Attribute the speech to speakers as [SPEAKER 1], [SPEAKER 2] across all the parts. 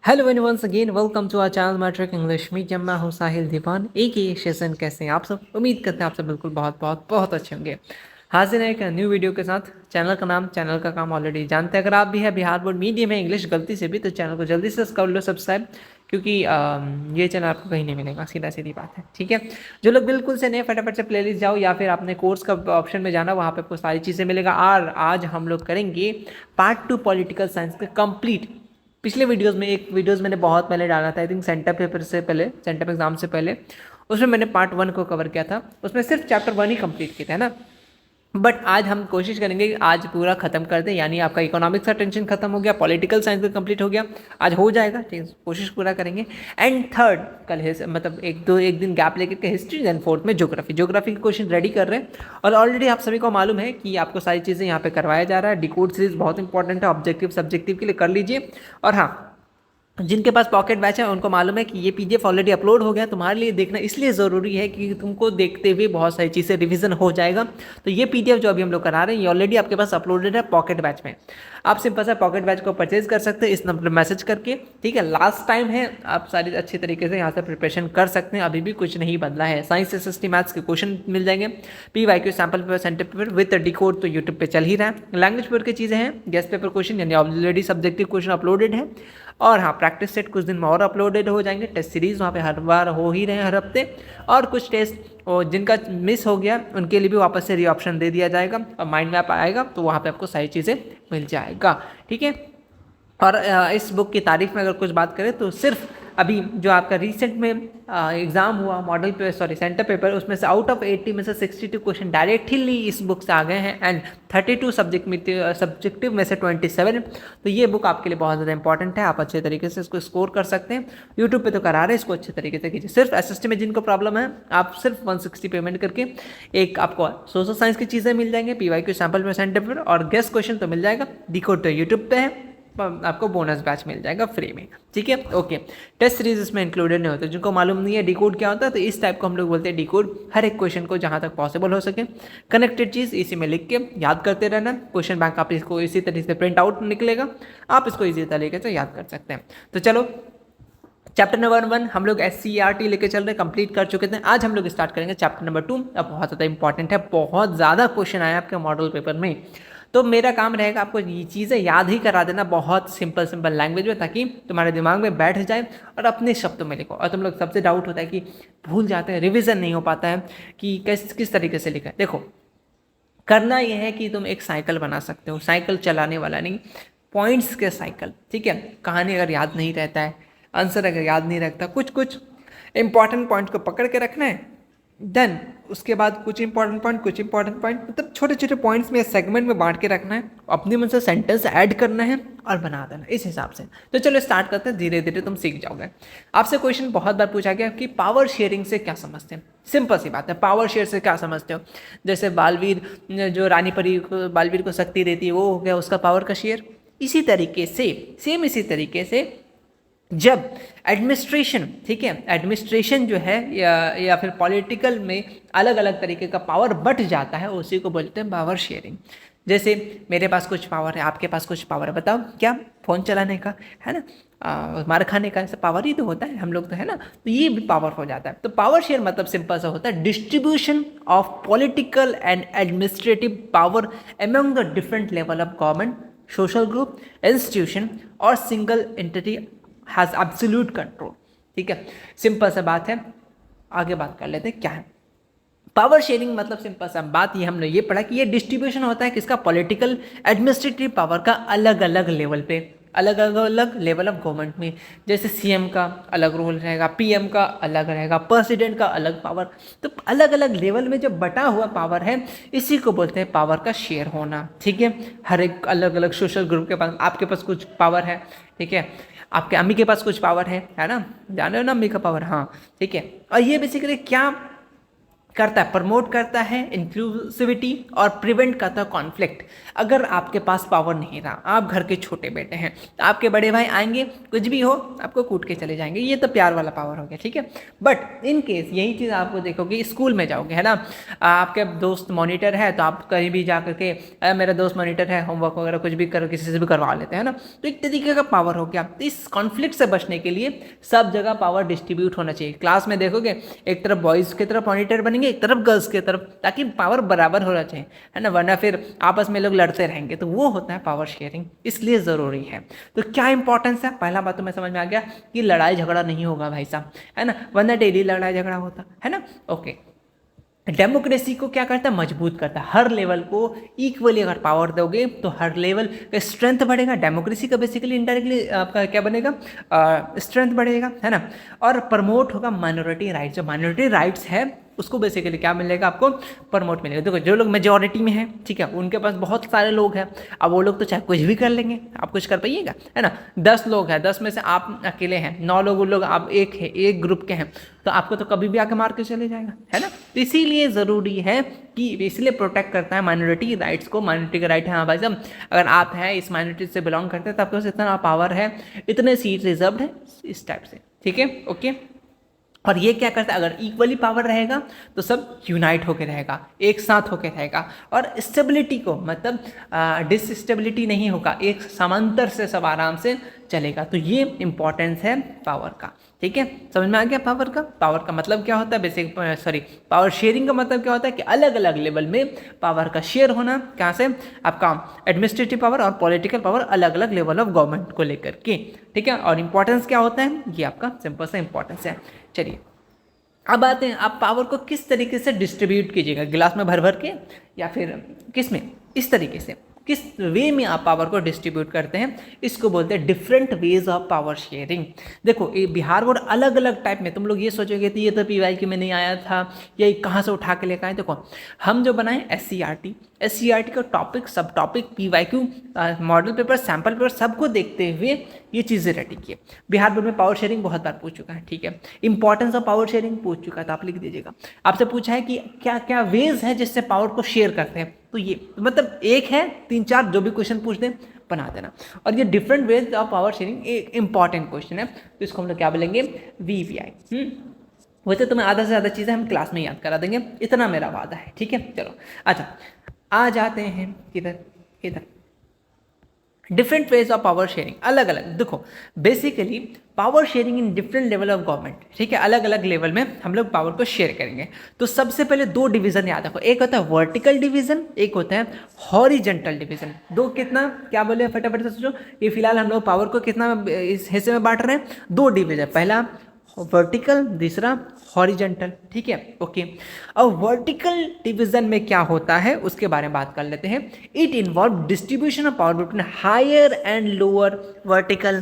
[SPEAKER 1] Hello and once again welcome to our channel matric English medium. मैं हूं साहिल दीवान एक ही session. कैसे हैं आप सब? उम्मीद करते हैं आप सब बिल्कुल बहुत बहुत बहुत अच्छे होंगे। हाजिर है एक न्यू वीडियो के साथ। चैनल का नाम, चैनल का काम ऑलरेडी जानते हैं। अगर आप भी है बिहार बोर्ड मीडियम में इंग्लिश गलती से भी, तो चैनल को जल्दी से कर लो सब्सक्राइब, क्योंकि ये चैनल आपको कहीं नहीं मिलेगा। सीधा सीधी बात है, ठीक है। जो लोग बिल्कुल से नए, फटाफट से प्लेलिस्ट जाओ या फिर आपने कोर्स का ऑप्शन में जाना, वहाँ पे आपको सारी चीज़ें मिलेगा। और आज हम लोग करेंगे पार्ट 2 पॉलिटिकल साइंस का कंप्लीट। पिछले वीडियोस मैंने बहुत पहले डाला था, आई थिंक सेंटर पेपर से पहले, सेंटर एग्जाम से पहले। उसमें मैंने पार्ट 1 को कवर किया था। उसमें सिर्फ चैप्टर 1 ही कंप्लीट किया था, है ना। बट आज हम कोशिश करेंगे कि आज पूरा खत्म कर दें। यानी आपका इकोनॉमिक्स का टेंशन खत्म हो गया, पॉलिटिकल साइंस का कंप्लीट हो गया। आज हो जाएगा, ठीक है, कोशिश पूरा करेंगे। एंड थर्ड, कल मतलब एक दिन गैप लेकर के हिस्ट्री, देन फोर्थ में ज्योग्राफी के क्वेश्चन रेडी कर रहे हैं। और ऑलरेडी आप सभी को मालूम है कि आपको सारी चीज़ें यहाँ पे करवाया जा रहा है। डिकोड सीरीज बहुत इंपॉर्टेंट है, ऑब्जेक्टिव सब्जेक्टिव के लिए कर लीजिए। और हाँ, जिनके पास पॉकेट बैच है उनको मालूम है कि ये पीडीएफ ऑलरेडी अपलोड हो गया। तुम्हारे लिए देखना इसलिए ज़रूरी है कि तुमको देखते हुए बहुत सारी चीज़ें रिवीजन हो जाएगा। तो ये पीडीएफ जो अभी हम लोग करा रहे हैं, ये ऑलरेडी आपके पास अपलोडेड है पॉकेट बैच में। आप सिंपल सा पॉकेट बैच को परचेज कर सकते हैं इस नंबर पर मैसेज करके, ठीक है। लास्ट टाइम है, आप सारी अच्छी तरीके से यहाँ से प्रिपरेशन कर सकते हैं। अभी भी कुछ नहीं बदला है। साइंस एसएसटी मैथ्स के क्वेश्चन मिल जाएंगे। PYQ sample paper, centre paper with decode तो यूट्यूब पे चल ही रहा है। लैंग्वेज पेपर की चीज़ें हैं, गेस्ट पेपर क्वेश्चन यानी ऑलरेडी सब्जेक्टिव क्वेश्चन अपलोडेड है। और हाँ, प्रैक्टिस सेट कुछ दिन में और अपलोडेड हो जाएंगे। टेस्ट सीरीज वहाँ पे हर बार हो ही रहे हैं, हर हफ्ते। और कुछ टेस्ट और जिनका मिस हो गया उनके लिए भी वापस से री ऑप्शन दे दिया जाएगा। और माइंड मैप आएगा तो वहाँ पे आपको सारी चीज़ें मिल जाएगा, ठीक है। और इस बुक की तारीफ में अगर कुछ बात करें तो सिर्फ अभी जो आपका रिसेंट में एग्ज़ाम हुआ मॉडल पे, सॉरी सेंटर पेपर, उसमें से आउट ऑफ 80 में से 62 क्वेश्चन डायरेक्टली इस बुक से आ गए हैं। एंड 32 सब्जेक्टिव में से 27। तो ये बुक आपके लिए बहुत ज़्यादा इंपॉर्टेंट है। आप अच्छे तरीके से इसको स्कोर कर सकते हैं। यूट्यूब पे तो करा रहे हैं, इसको अच्छे तरीके से कीजिए। सिर्फ एसएसटी में जिनको प्रॉब्लम है, आप सिर्फ 160 पेमेंट करके एक आपको सोशल साइंस की चीज़ें मिल जाएंगे, पीवाईक्यू सैम्पल में, सेंटर पेपर और गेस्ट क्वेश्चन तो मिल जाएगा। डिकोड तो यूट्यूब पे है, आपको बोनस बैच मिल जाएगा फ्री में, ठीक है। ओके, टेस्ट सीरीज इसमें इंक्लूडेड नहीं होते। जिनको मालूम नहीं है डिकोड क्या होता है, तो इस टाइप को हम लोग बोलते हैं डिकोड। हर एक क्वेश्चन को जहां तक पॉसिबल हो सके कनेक्टेड चीज़ इसी में लिख के याद करते रहना। क्वेश्चन बैंक आप इसको इसी तरीके से प्रिंट आउट निकलेगा, आप इसको इसी तरीके से याद कर सकते हैं। तो चलो, चैप्टर नंबर 1 हम लोग SCERT लेके चल रहे हैं, कंप्लीट कर चुके थे। आज हम लोग स्टार्ट करेंगे चैप्टर नंबर 2। अब बहुत ज़्यादा इंपॉर्टेंट है, बहुत ज़्यादा क्वेश्चन आया आपके मॉडल पेपर में। तो मेरा काम रहेगा आपको ये चीज़ें याद ही करा देना बहुत सिंपल सिंपल लैंग्वेज में, ताकि तुम्हारे दिमाग में बैठ जाए और अपने शब्दों में लिखो। और तुम लोग सबसे डाउट होता है कि भूल जाते हैं, रिविजन नहीं हो पाता है कि किस तरीके से लिखा है। देखो, करना यह है कि तुम एक साइकिल बना सकते हो, साइकिल चलाने वाला नहीं, पॉइंट्स के साइकिल, ठीक है। कहानी अगर याद नहीं रहता है, आंसर अगर याद नहीं रखता, कुछ कुछ इंपॉर्टेंट पॉइंट को पकड़ के रखना है। देन उसके बाद कुछ इंपॉर्टेंट पॉइंट, मतलब छोटे छोटे पॉइंट्स में, सेगमेंट में बांट के रखना है। अपने मन से सेंटेंस ऐड करना है और बना देना इस हिसाब से। तो चलो स्टार्ट करते हैं, धीरे धीरे तुम सीख जाओगे। आपसे क्वेश्चन बहुत बार पूछा गया कि पावर शेयरिंग से क्या समझते हैं। सिंपल सी बात है, पावर शेयर से क्या समझते हो? जैसे बालवीर, जो रानी परी को, बालवीर को शक्ति देती है, वो हो गया उसका पावर का शेयर। इसी तरीके से, सेम इसी तरीके से जब एडमिनिस्ट्रेशन, ठीक है, एडमिनिस्ट्रेशन जो है या फिर पॉलिटिकल में अलग अलग तरीके का पावर बट जाता है, उसी को बोलते हैं पावर शेयरिंग। जैसे मेरे पास कुछ पावर है, आपके पास कुछ पावर है, बताओ क्या? फ़ोन चलाने का, है ना, मार खाने का, ऐसा पावर ही तो होता है हम लोग तो, है ना। तो ये भी पावर हो जाता है। तो पावर शेयर मतलब सिंपल सा होता है distribution of political and administrative power among the different level of government, social group, institution और single entity has absolute control, ठीक है। सिंपल सा बात है, आगे बात कर लेते हैं क्या है पावर शेयरिंग। मतलब सिंपल सा बात, ये हमने ये पढ़ा कि ये डिस्ट्रीब्यूशन होता है किसका? पॉलिटिकल एडमिनिस्ट्रेटिव पावर का अलग अलग लेवल पे, अलग अलग लेवल ऑफ गवर्नमेंट में। जैसे सीएम का अलग रोल रहेगा, पीएम का अलग रहेगा, प्रेसिडेंट का अलग पावर। तो अलग अलग लेवल में जो बटा हुआ पावर है, इसी को बोलते हैं पावर का शेयर होना, ठीक है। हर एक अलग अलग सोशल ग्रुप के पास, आपके पास कुछ पावर है, ठीक है, आपके अम्मी के पास कुछ पावर है ना, जान रहे हो ना अम्मी का पावर, हाँ, ठीक है। और ये बेसिकली क्या करता है, प्रमोट करता है इंक्लूसिविटी और प्रिवेंट करता है कॉन्फ्लिक्ट। अगर आपके पास पावर नहीं रहा, आप घर के छोटे बेटे हैं, तो आपके बड़े भाई आएंगे, कुछ भी हो आपको कूट के चले जाएंगे, ये तो प्यार वाला पावर हो गया, ठीक है। बट इन केस यही चीज़ आपको देखोगे स्कूल में जाओगे, है ना, आपके दोस्त मॉनिटर है तो आप कहीं भी जा करके मेरा दोस्त मॉनिटर है, होमवर्क वगैरह कुछ भी कर किसी से भी करवा लेते हैं ना, तो एक तरीके का पावर हो गया। तो इस कॉन्फ्लिक्ट से बचने के लिए सब जगह पावर डिस्ट्रीब्यूट होना चाहिए। क्लास में देखोगे एक तरफ बॉयज़ की तरफ मॉनिटर बनेंगे, एक तरफ गर्ल्स की तरफ, ताकि पावर बराबर होना चाहिए, है ना, वरना फिर आपस में लोग लड़ते रहेंगे, तो वो होता है पावर शेयरिंग, इसलिए ज़रूरी है। तो क्या इंपॉर्टेंस है, पहला बात तो मैं समझ में आ गया कि लड़ाई झगड़ा नहीं होगा भाई साहब, है ना, वरना डेली लड़ाई झगड़ा होता है ना। ओके, डेमोक्रेसी को क्या करता है, मजबूत करता है। हर लेवल को इक्वली अगर पावर दोगे तो हर लेवल का स्ट्रेंथ बढ़ेगा। डेमोक्रेसी का बेसिकली इनडायरेक्टली आपका क्या बनेगा, स्ट्रेंथ बढ़ेगा, है ना। और प्रमोट होगा माइनॉरिटी राइट्स। जो माइनॉरिटी राइट्स है उसको बेसिकली क्या मिलेगा, आपको प्रमोट मिलेगा। देखो जो लोग मेजॉरिटी में हैं, ठीक है, उनके पास बहुत सारे लोग हैं, अब वो लोग तो चाहे कुछ भी कर लेंगे, आप कुछ कर पाइएगा, है ना। 10 लोग हैं, 10 में से आप अकेले हैं, 9 लोग आप एक है, एक ग्रुप के हैं, तो आपको तो कभी भी आके मार के चले जाएगा, है ना। तो इसीलिए ज़रूरी है कि इसलिए प्रोटेक्ट करता है माइनॉरिटी राइट्स को। माइनॉरिटी का राइट है, हाँ भाई साहब, अगर आप हैं इस माइनॉरिटी से बिलोंग करते हैं तो आपके पास इतना पावर है, इतने सीट रिजर्व्ड है, इस टाइप से, ठीक है, ओके। और ये क्या करता है, अगर इक्वली पावर रहेगा तो सब यूनाइट होकर रहेगा, एक साथ होकर रहेगा, और स्टेबिलिटी को मतलब डिसस्टेबिलिटी नहीं होगा, एक समांतर से सब आराम से चलेगा। तो ये इंपॉर्टेंस है पावर का, ठीक है, समझ में आ गया। पावर का मतलब क्या होता है, बेसिक पावर शेयरिंग का मतलब क्या होता है कि अलग अलग लेवल में पावर का शेयर होना, कहाँ से, आपका एडमिनिस्ट्रेटिव पावर और पॉलिटिकल पावर, अलग अलग लेवल ऑफ गवर्नमेंट को लेकर के, ठीक है। और इंपॉर्टेंस क्या होता है, ये आपका सिंपल सा इंपॉर्टेंस है। चलिए अब आते हैं, आप पावर को किस तरीके से डिस्ट्रीब्यूट कीजिएगा, गिलास में भर भर के या फिर किस में, इस तरीके से, किस वे में आप पावर को डिस्ट्रीब्यूट करते हैं, इसको बोलते हैं different ways of power sharing. देखो ये बिहार बोर्ड अलग अलग टाइप में, तुम लोग ये सोचोगे कि ये तो PYQ में नहीं आया था, ये कहाँ से उठा के लेकर आए। देखो हम जो बनाए SCRT का टॉपिक, सब topic, PYQ, model paper, sample paper, सबको देखते हुए ये चीज़ें रेडी किए। बिहार बोर्ड में पावर शेयरिंग बहुत बार पूछ चुका है, ठीक है, इंपॉर्टेंस ऑफ पावर शेयरिंग पूछ चुका है, तो आप लिख दीजिएगा। आपसे पूछा है कि क्या क्या वेज है जिससे पावर को शेयर करते हैं, तो ये मतलब एक है, 3-4 जो भी क्वेश्चन पूछ दें बना देना। और ये different ways of power sharing एक इंपॉर्टेंट क्वेश्चन है, तो इसको हम लोग क्या बोलेंगे, VVI। वैसे तुम्हें आधा से ज़्यादा चीज़ें हम क्लास में याद करा देंगे, इतना मेरा वादा है, ठीक है। चलो अच्छा, आ जाते हैं इधर different ways of power sharing, अलग अलग। देखो basically power sharing in different level of government, ठीक है, अलग अलग लेवल में हम लोग पावर को शेयर करेंगे। तो सबसे पहले 2 डिवीजन याद रखो, एक होता है वर्टिकल डिवीजन, एक होता है हॉरिजेंटल डिवीजन। दो कितना, क्या बोले फटाफट से सोचो, ये फिलहाल हम लोग पावर को कितना इस हिस्से में बांट रहे हैं, 2 डिवीजन, पहला वर्टिकल, दूसरा हॉरिजेंटल, ठीक है, ओके। अब वर्टिकल डिवीजन में क्या होता है उसके बारे में बात कर लेते हैं। It involve distribution of power between higher and lower vertical,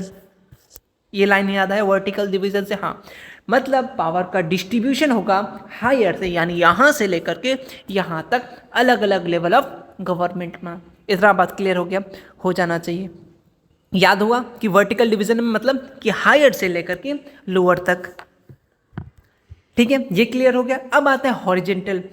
[SPEAKER 1] ये लाइन याद है वर्टिकल डिवीजन से, हाँ, मतलब पावर का डिस्ट्रीब्यूशन होगा हायर से, यानी यहाँ से लेकर के यहाँ तक अलग अलग लेवल ऑफ गवर्नमेंट में। इतना बात क्लियर हो गया, हो जाना चाहिए, याद हुआ कि वर्टिकल डिवीजन में मतलब कि हायर से लेकर के लोअर तक, ठीक है, ये क्लियर हो गया। अब आता है हॉरिजेंटल।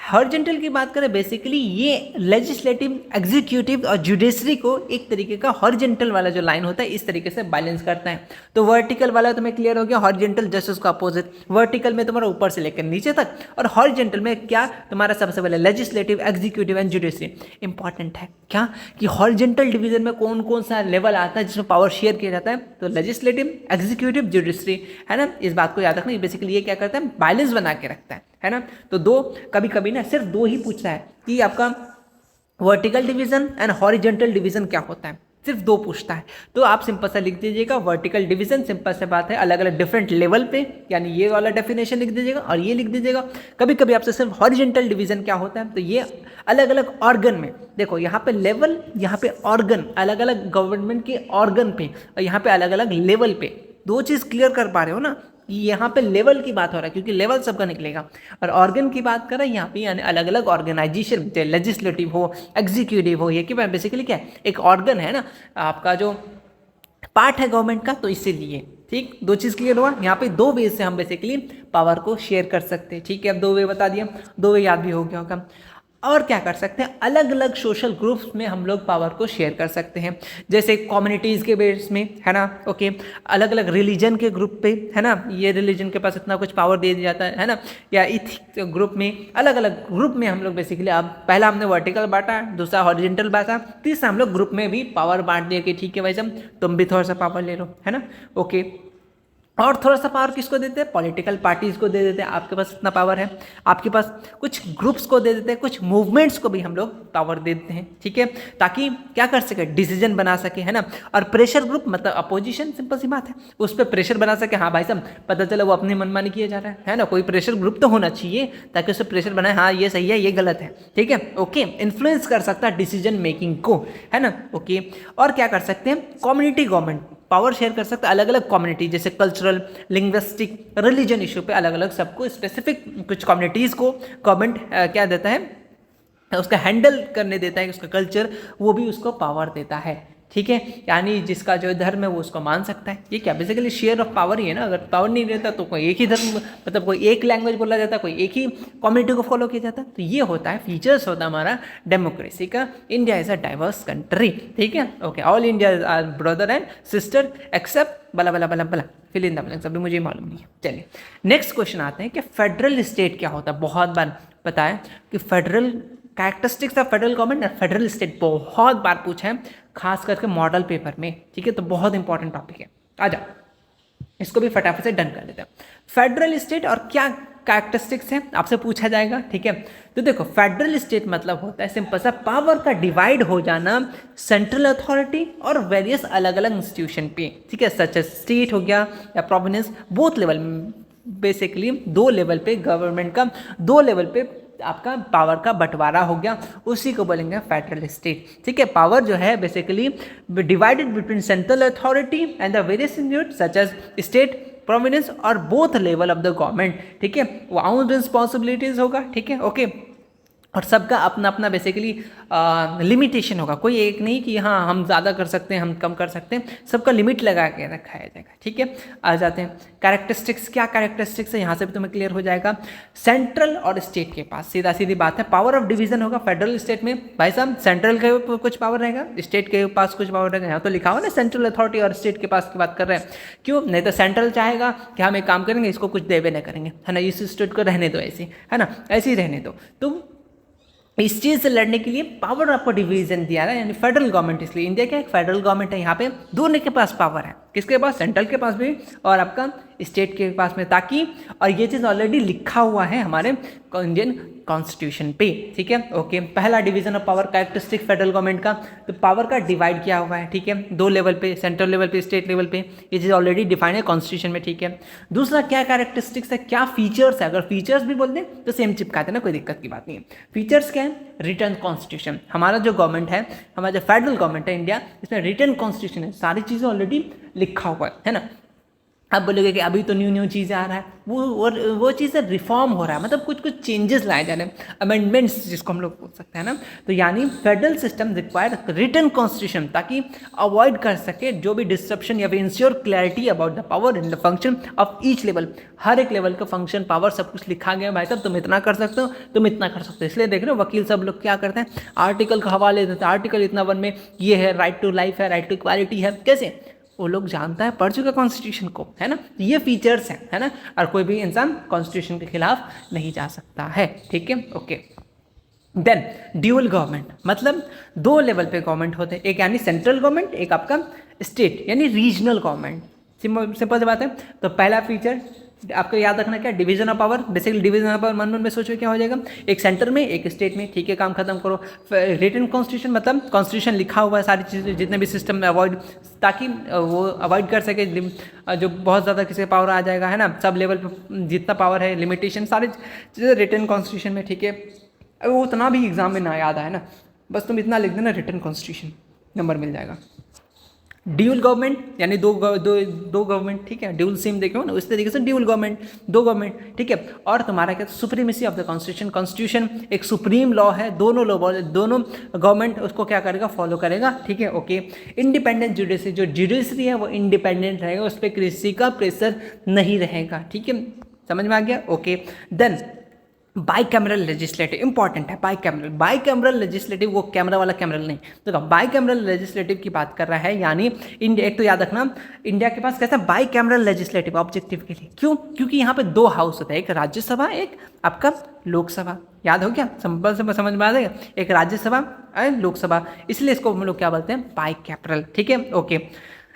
[SPEAKER 1] हॉरिजेंटल की बात करें, बेसिकली ये लेजिस्लेटिव, एग्जीक्यूटिव और जुडिशरी को एक तरीके का हॉरिजेंटल वाला जो लाइन होता है इस तरीके से बैलेंस करता है। तो वर्टिकल वाला तुम्हें क्लियर हो गया, हॉरिजेंटल जस्ट उसका अपोजिट। वर्टिकल में तुम्हारा ऊपर से लेकर नीचे तक, और हॉरिजेंटल में क्या तुम्हारा सबसे पहले legislative, executive and judiciary. Important है क्या कि हॉरिजेंटल डिवीजन में कौन कौन सा लेवल आता है जिसमें पावर शेयर किया जाता है, तो लेजिस्लेटिव, एग्जीक्यूटिव, जुडिशरी, है ना। इस बात को याद रखना, बेसिकली ये क्या करता है, बैलेंस बना के रखता है ना। तो 2, कभी कभी ना सिर्फ 2 ही पूछता है कि आपका vertical division and horizontal division क्या होता है, सिर्फ 2 पूछता है। तो आप सिंपल सा लिख दीजिएगा वर्टिकल डिवीजन, सिंपल से बात है, अलग अलग डिफरेंट लेवल पे, यानी ये वाला डेफिनेशन लिख दीजिएगा और ये लिख दीजिएगा। कभी कभी आपसे सिर्फ हॉरिजेंटल डिवीजन क्या होता है, तो ये अलग अलग ऑर्गन में, देखो यहाँ पे लेवल, यहाँ पे ऑर्गन, अलग अलग गवर्नमेंट के ऑर्गन पे, और यहाँ पे अलग अलग लेवल पे। 2 चीज़ क्लियर कर पा रहे हो ना, यहाँ पे लेवल की बात हो रहा है क्योंकि लेवल सबका निकलेगा, और ऑर्गन की बात कर रहे हैं यहाँ पे, यानी अलग अलग ऑर्गेनाइजेशन, चाहे लेजिस्लेटिव हो, एग्जीक्यूटिव हो, ये कि बेसिकली क्या है, एक ऑर्गन है ना, आपका जो पार्ट है गवर्नमेंट का, तो इसीलिए, ठीक, दो चीज़ क्लियर हुआ। यहाँ पे दो वे से हम बेसिकली पावर को शेयर कर सकते हैं। ठीक है, अब दो वे बता दिया, दो वे याद भी हो गया होगा। और क्या कर सकते हैं, अलग अलग सोशल ग्रुप्स में हम लोग पावर को शेयर कर सकते हैं, जैसे कम्युनिटीज़ के बेस में, है ना, ओके, अलग अलग रिलीजन के ग्रुप पे, है ना, ये रिलीजन के पास इतना कुछ पावर दे दिया जाता है ना, या इथ ग्रुप में, अलग अलग ग्रुप में हम लोग बेसिकली, अब पहला हमने वर्टिकल बांटा, दूसरा हॉरिजॉन्टल बांटा, तीसरा हम लोग ग्रुप में भी पावर बांट दिया कि ठीक है भाई साहब तुम भी थोड़ा सा पावर ले लो, है ना, ओके। और थोड़ा सा पावर किसको देते हैं, पॉलिटिकल पार्टीज को दे देते हैं, आपके पास इतना पावर है, आपके पास कुछ ग्रुप्स को दे देते हैं, कुछ मूवमेंट्स को भी हम लोग पावर दे देते हैं, ठीक है, ताकि क्या कर सके, डिसीजन बना सके, है ना। और प्रेशर ग्रुप मतलब अपोजिशन, सिंपल सी बात है, उस पर प्रेशर बना सके, हाँ भाई साहब पता चला वो अपनी मनमानी किया जा रहा है ना, कोई प्रेशर ग्रुप तो होना चाहिए ताकि उससे प्रेशर बनाए, हाँ ये सही है ये गलत है, ठीक है, ओके, इन्फ्लुएंस कर सकता है डिसीजन मेकिंग को, है ना, ओके। और क्या कर सकते हैं, कम्युनिटी गवर्नमेंट पावर शेयर कर सकते हैं, अलग अलग कम्युनिटी, जैसे कल्चरल, लिंग्विस्टिक, रिलीजन इशू पे अलग अलग सबको, स्पेसिफिक कुछ कम्युनिटीज़ को गवर्नमेंट क्या देता है, उसका हैंडल करने देता है, उसका कल्चर, वो भी उसको पावर देता है, ठीक है, यानी जिसका जो धर्म है वो उसको मान सकता है। ये क्या बेसिकली शेयर ऑफ पावर ही है ना, अगर पावर नहीं रहता तो कोई एक ही धर्म, मतलब कोई एक लैंग्वेज बोला जाता, कोई एक ही कम्युनिटी को फॉलो किया जाता, तो ये होता है फीचर्स होता है हमारा डेमोक्रेसी का। India is a diverse country, ठीक है, okay, all India are brother and sister except blah blah blah बला, फिल इन द ब्लैंक्स, अभी मुझे मालूम नहीं है। चलिए नेक्स्ट क्वेश्चन आते हैं कि फेडरल स्टेट क्या होता है। बहुत बार पता है कि federal characteristics of federal government और फेडरल स्टेट बहुत बार पूछा है, खास करके मॉडल पेपर में, ठीक है, तो बहुत इंपॉर्टेंट टॉपिक है। आ जाओ इसको भी फटाफट से डन कर लेते हैं। फेडरल स्टेट और क्या कैरेक्टरिस्टिक्स हैं आपसे पूछा जाएगा, ठीक है। तो देखो फेडरल स्टेट मतलब होता है सिंपल सा पावर का डिवाइड हो जाना सेंट्रल अथॉरिटी और वेरियस अलग अलग इंस्टीट्यूशन पे, ठीक है, सच एज स्टेट हो गया या प्रोविंस, बोथ लेवल, बेसिकली दो लेवल पे गवर्नमेंट का, दो लेवल पे आपका पावर का बंटवारा हो गया, उसी को बोलेंगे फेडरल स्टेट, ठीक है। पावर जो है basically divided between central authority and the various institute such as state, province और both level of the government, ठीक है, वो आउन रिस्पॉन्सिबिलिटीज होगा, ठीक है, ओके। और सबका अपना अपना बेसिकली लिमिटेशन होगा, कोई एक नहीं कि हाँ हम ज़्यादा कर सकते हैं हम कम कर सकते हैं, सबका लिमिट लगा के रखाया जाएगा, ठीक है। आ जाते हैं कैरेक्टरिस्टिक्स, क्या कैरेक्टरिस्टिक्स है यहाँ से भी तुम्हें क्लियर हो जाएगा। सेंट्रल और स्टेट के पास सीधा सीधी बात है, पावर ऑफ डिवीजन होगा फेडरल स्टेट में, भाई साहब सेंट्रल के कुछ पावर रहेगा, स्टेट के पास कुछ पावर रहेगा, यहाँ तो लिखा हुआ ना सेंट्रल अथॉरिटी और स्टेट के पास की बात कर रहे हैं, क्यों नहीं तो सेंट्रल चाहेगा कि हम एक काम करेंगे इसको कुछ देवे नहीं करेंगे, है ना, इस स्टेट को रहने दो ऐसे, है ना, ऐसे ही रहने दो, तो इस चीज़ से लड़ने के लिए पावर आपको डिवीजन दिया है, यानी फेडरल गवर्नमेंट, इसलिए इंडिया का एक फेडरल गवर्नमेंट है, यहाँ पे दोनों के पास पावर है, किसके पास, सेंट्रल के पास भी और आपका स्टेट के पास में, ताकि, और ये चीज़ ऑलरेडी लिखा हुआ है हमारे इंडियन कॉन्स्टिट्यूशन पे, ठीक है, ओके। पहला division of power characteristic federal government का, तो पावर का डिवाइड किया हुआ है, ठीक है, दो लेवल पे, सेंट्रल लेवल पे, स्टेट लेवल पे, ये चीज़ ऑलरेडी डिफाइन है कॉन्स्टिट्यूशन में, ठीक है। दूसरा क्या कैरेक्टरिस्टिक्स है, क्या फीचर्स है, अगर फीचर्स भी बोल दें तो सेम चिपकाते ना, कोई दिक्कत की बात नहीं है। फीचर्स क्या है, रिटर्न कॉन्स्टिट्यूशन, हमारा जो गवर्नमेंट है, हमारा जो फेडरल गवर्नमेंट है इंडिया, इसमें रिटर्न कॉन्स्टिट्यूशन है, सारी चीज़ें ऑलरेडी लिखा हुआ है ना। आप बोलोगे कि अभी तो न्यू न्यू चीज़ें आ रहा है, वो चीज़ें रिफॉर्म हो रहा है, मतलब कुछ कुछ चेंजेस लाए जा रहे हैं, अमेंडमेंट्स जिसको हम लोग बोल सकते हैं ना। तो यानी federal system require written constitution, ताकि अवॉइड कर सके जो भी डिस्ट्रप्शन या फिर ensure clarity about the power and the function of each level, हर एक लेवल का फंक्शन पावर सब कुछ लिखा गया है, भाई साहब तुम इतना कर सकते हो, तुम इतना कर सकते हो। इसलिए देख रहे हो वकील सब लोग क्या करते हैं, आर्टिकल का हवाले देते हैं, आर्टिकल इतना 1 में ये है, राइट टू लाइफ है, राइट टू इक्वालिटी है, कैसे वो लोग जानता है, पढ़ चुका कॉन्स्टिट्यूशन को, है ना, ये फीचर्स हैं, है ना, और कोई भी इंसान कॉन्स्टिट्यूशन के खिलाफ नहीं जा सकता है, ठीक है, ओके। देन ड्यूअल गवर्नमेंट, मतलब दो लेवल पे गवर्नमेंट होते हैं, एक यानी सेंट्रल गवर्नमेंट, एक आपका स्टेट यानी रीजनल गवर्नमेंट, सिंपल सी बात है। तो पहला फीचर आपको याद रखना क्या, division of power, basically division of power मन में सोचो क्या हो जाएगा, एक सेंटर में एक स्टेट में, ठीक है, काम खत्म करो। रिटन कॉन्स्टिट्यूशन मतलब कॉन्स्टिट्यूशन लिखा हुआ है, सारी चीज़ें जितने भी सिस्टम में अवॉइड, ताकि वो अवॉइड कर सके जो बहुत ज़्यादा किसी पावर आ जाएगा, है ना, सब लेवल पर जितना पावर है, लिमिटेशन, सारी चीज़ें रिटन कॉन्स्टिट्यूशन में, ठीक है। वो उतना भी एग्जाम में ना याद आए ना, बस तुम इतना लिख देना रिटन कॉन्स्टिट्यूशन, नंबर मिल जाएगा। ड्यूल गवर्नमेंट यानी दो गवर्नमेंट, ठीक है, ड्यूल सिम देखे हो ना, उस तरीके से ड्यूल गवर्नमेंट, दो गवर्नमेंट, ठीक है। और तुम्हारा क्या, supremacy of the constitution, constitution एक सुप्रीम लॉ है, दोनों गवर्नमेंट उसको क्या करेगा, फॉलो करेगा, ठीक है, ओके। इंडिपेंडेंट जुडिशरी, जो जुडिशरी है वो इंडिपेंडेंट रहेगा, उस पर किसी का प्रेशर नहीं रहेगा, ठीक है, समझ में आ गया, okay. Then bicameral legislative important है, बाइकैमरल लेजिस्लेटिव, वो कैमरा वाला कैमरल नहीं, देखो बाइकैमरल लेजिस्लेटिव की बात कर रहा है, यानी इंडिया, एक तो याद रखना इंडिया के पास कैसा बाइकैमरल लेजिस्लेटिव ऑब्जेक्टिव के लिए, क्यों, क्योंकि यहाँ पे दो हाउस होता है, एक राज्यसभा, एक आपका लोकसभा, याद हो गया, सिंपल से समझ में आ जाएगा, एक राज्यसभा और लोकसभा, इसलिए इसको हम लोग क्या बोलते हैं, बाइकैमरल, ठीक है, ओके।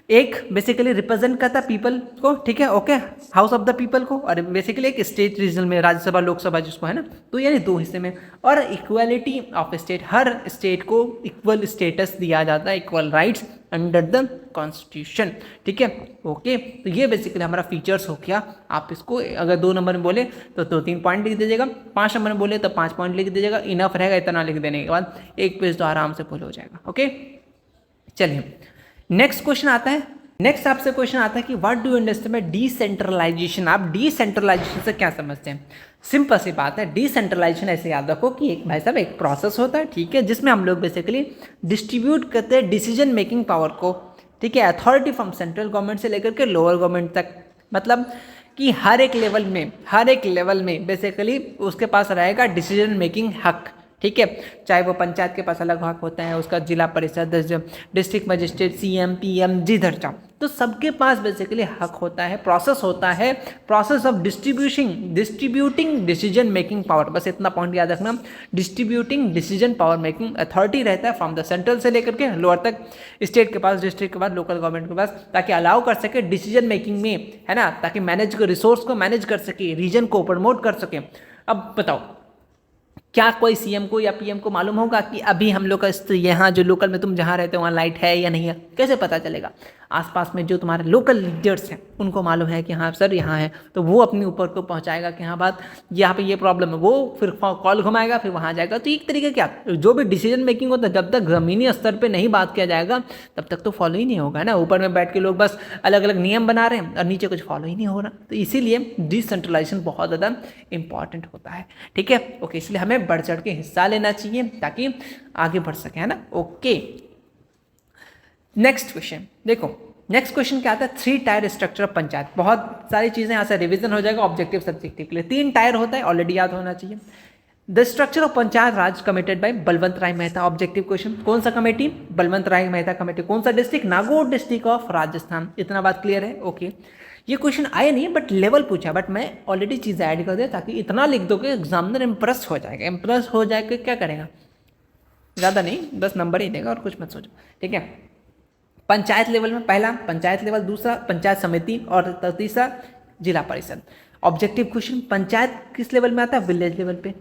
[SPEAKER 1] एक बेसिकली रिप्रेजेंट करता है पीपल को, ठीक है, okay, house of the people को, और बेसिकली एक स्टेट रीजनल में राज्यसभा लोकसभा जिसको है ना, तो यानी दो हिस्से में, और equality of state, her state को इक्वल स्टेटस दिया जाता है, equal rights under the constitution, ठीक है, ओके। तो ये बेसिकली हमारा फीचर्स हो गया, आप इसको अगर 2 नंबर में बोले तो 2-3 पॉइंट लिख दीजिएगा, 5 नंबर में बोले तो 5 पॉइंट लिख दीजिएगा, इनफ रहेगा, इतना लिख देने के बाद एक पेज तो आराम से फुल हो जाएगा, ओके। चलिए नेक्स्ट क्वेश्चन आता है, नेक्स्ट आपसे क्वेश्चन आता है कि what do you understand by decentralization, आप डिसेंट्रलाइजेशन से क्या समझते हैं। सिंपल सी बात है, डिसेंट्रलाइजेशन ऐसे याद रखो कि एक भाई साहब एक प्रोसेस होता है, ठीक है, जिसमें हम लोग बेसिकली डिस्ट्रीब्यूट करते हैं डिसीजन मेकिंग पावर को, ठीक है, अथॉरिटी फ्रॉम सेंट्रल गवर्नमेंट से लेकर के लोअर गवर्नमेंट तक, मतलब कि हर एक लेवल में बेसिकली उसके पास रहेगा डिसीजन मेकिंग हक, ठीक है, चाहे वो पंचायत के पास अलग हक होता है, उसका जिला परिषद, डिस्ट्रिक्ट मजिस्ट्रेट, सीएम, पीएम, जिधर चाहो, तो सबके पास बेसिकली हक होता है, प्रोसेस होता है, process of distributing decision making power, बस इतना पॉइंट याद रखना, distributing decision power making authority रहता है फ्रॉम द सेंट्रल से लेकर के लोअर तक, स्टेट के पास, डिस्ट्रिक्ट के पास, लोकल गवर्नमेंट के पास, ताकि अलाउ कर सके डिसीजन मेकिंग में, है ना, ताकि रिसोर्स को मैनेज कर सके, रीजन को प्रमोट कर सके। अब बताओ, क्या कोई सीएम को या पीएम को मालूम होगा कि अभी हम लोग का यहाँ जो लोकल में तुम जहाँ रहते हो वहाँ लाइट है या नहीं है, कैसे पता चलेगा। आसपास में जो तुम्हारे लोकल लीडर्स हैं उनको मालूम है कि हाँ सर यहाँ है, तो वो अपने ऊपर को पहुँचाएगा कि हाँ बात यहाँ पे ये प्रॉब्लम है, वो फिर कॉल घुमाएगा, फिर वहाँ जाएगा। तो एक तरीके क्या, जो भी डिसीजन मेकिंग होता है जब तक ज़मीनी स्तर पर नहीं बात किया जाएगा तब तक तो फॉलो ही नहीं होगा ना। ऊपर में बैठ के लोग बस अलग अलग नियम बना रहे हैं और नीचे कुछ फॉलो ही नहीं हो रहा, तो इसीलिए डिसेंट्रलाइजेशन बहुत ज़्यादा इंपॉर्टेंट होता है, ठीक है, ओके। इसलिए हमें बढ़ चढ़ के हिस्सा लेना चाहिए ताकि आगे बढ़ सके, है ना, ओके। नेक्स्ट क्वेश्चन देखो, नेक्स्ट क्वेश्चन क्या आता है, 3 टायर स्ट्रक्चर ऑफ पंचायत। बहुत सारी चीजें यहाँ से रिवीजन हो जाएगा ऑब्जेक्टिव सब्जेक्टिव के लिए। 3 टायर होता है, ऑलरेडी याद होना चाहिए। The structure of panchayat raj committed by Balwant Rai Mehta. Objective question, कौन सा कमेटी, बलवंत राय मेहता कमेटी। कौन सा district, Nagaur district of Rajasthan. इतना बात क्लियर है, ओके। ये क्वेश्चन आया नहीं बट लेवल पूछा, बट मैं ऑलरेडी चीज़ें ऐड कर दिया ताकि इतना लिख दो कि एग्जामिनर इंप्रेस हो जाएगा। इंप्रेस हो जाएगा क्या करेगा, ज़्यादा नहीं, 10 नंबर ही देगा और कुछ मत सोचो, ठीक है। पंचायत लेवल में पहला पंचायत लेवल, दूसरा पंचायत समिति और तीसरा जिला परिषद। ऑब्जेक्टिव क्वेश्चन, पंचायत किस लेवल में आता है, विलेज लेवल पे।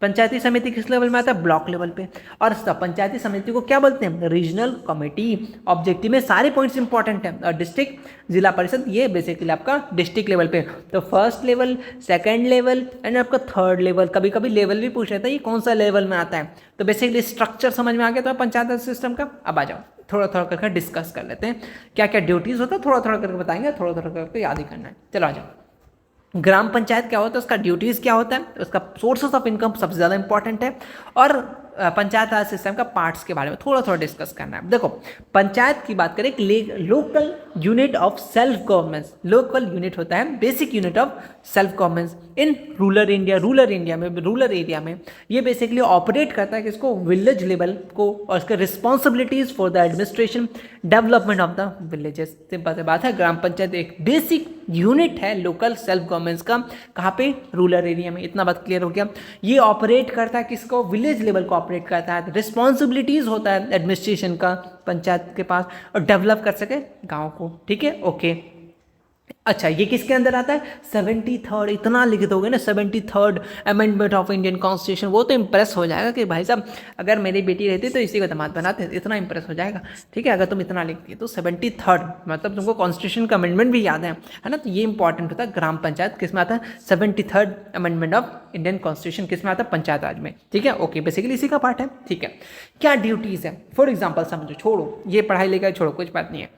[SPEAKER 1] पंचायती समिति किस लेवल में आता है, ब्लॉक लेवल पे। और पंचायती समिति को क्या बोलते हैं, रीजनल कमेटी। ऑब्जेक्टिव में सारे पॉइंट्स इंपॉर्टेंट हैं। और डिस्ट्रिक्ट जिला परिषद ये बेसिकली आपका डिस्ट्रिक्ट लेवल पे। तो first level, second level and आपका थर्ड लेवल, कभी कभी लेवल भी पूछ लेता है ये कौन सा लेवल में आता है। तो बेसिकली स्ट्रक्चर समझ में आ गया तो पंचायत सिस्टम का। अब आ जाओ थोड़ा थोड़ा करके डिस्कस कर लेते हैं क्या क्या ड्यूटीज होता है, थोड़ा थोड़ा करके बताएंगे, थोड़ा थोड़ा करके याद ही करना है। चलो आ जाओ। ग्राम पंचायत क्या होता है, उसका ड्यूटीज़ क्या होता है, उसका सोर्सेस ऑफ इनकम सबसे ज़्यादा इंपॉर्टेंट है। और पंचायत राज सिस्टम का पार्ट्स के बारे में थोड़ा थोड़ा डिस्कस करना है। देखो पंचायत की बात करें, local unit of self governance. Local unit होता है basic unit of self governance in rural area में ये बेसिकली ऑपरेट करता है किसको, विलेज लेवल को। और इसके responsibilities for the administration development of the villages. Simple सी बात है, ग्राम पंचायत एक बेसिक यूनिट है लोकल सेल्फ गवर्नेंस का। कहाँ पे, रूरल एरिया में। इतना बात क्लियर हो गया। ये ऑपरेट करता है किसको, विलेज लेवल को ऑपरेट करता है। रिस्पॉन्सिबिलिटीज होता है एडमिनिस्ट्रेशन का पंचायत के पास, और डेवलप कर सके गांव को, ठीक है, ओके। अच्छा ये किसके अंदर आता है, 73rd। इतना लिख दोगे ना, 73rd amendment of Indian constitution, वो तो इंप्रेस हो जाएगा कि भाई साहब अगर मेरी बेटी रहती तो इसी को दामाद बनाते, इतना इंप्रेस हो जाएगा, ठीक है। अगर तुम इतना लिख दिए तो 73rd मतलब तुमको कॉन्स्टिट्यूशन का अमेंडमेंट भी याद है ना। तो ये इंपॉर्टेंट होता है। ग्राम पंचायत किस में आता है, 73rd amendment of Indian constitution किस में आता है, पंचायत राज में, ठीक है, ओके। बेसिकली इसी का पार्ट है, ठीक है। क्या ड्यूटीज़ है, फॉर एग्जाम्पल समझो, छोड़ो ये पढ़ाई लिखाई छोड़ो, कुछ बात नहीं है।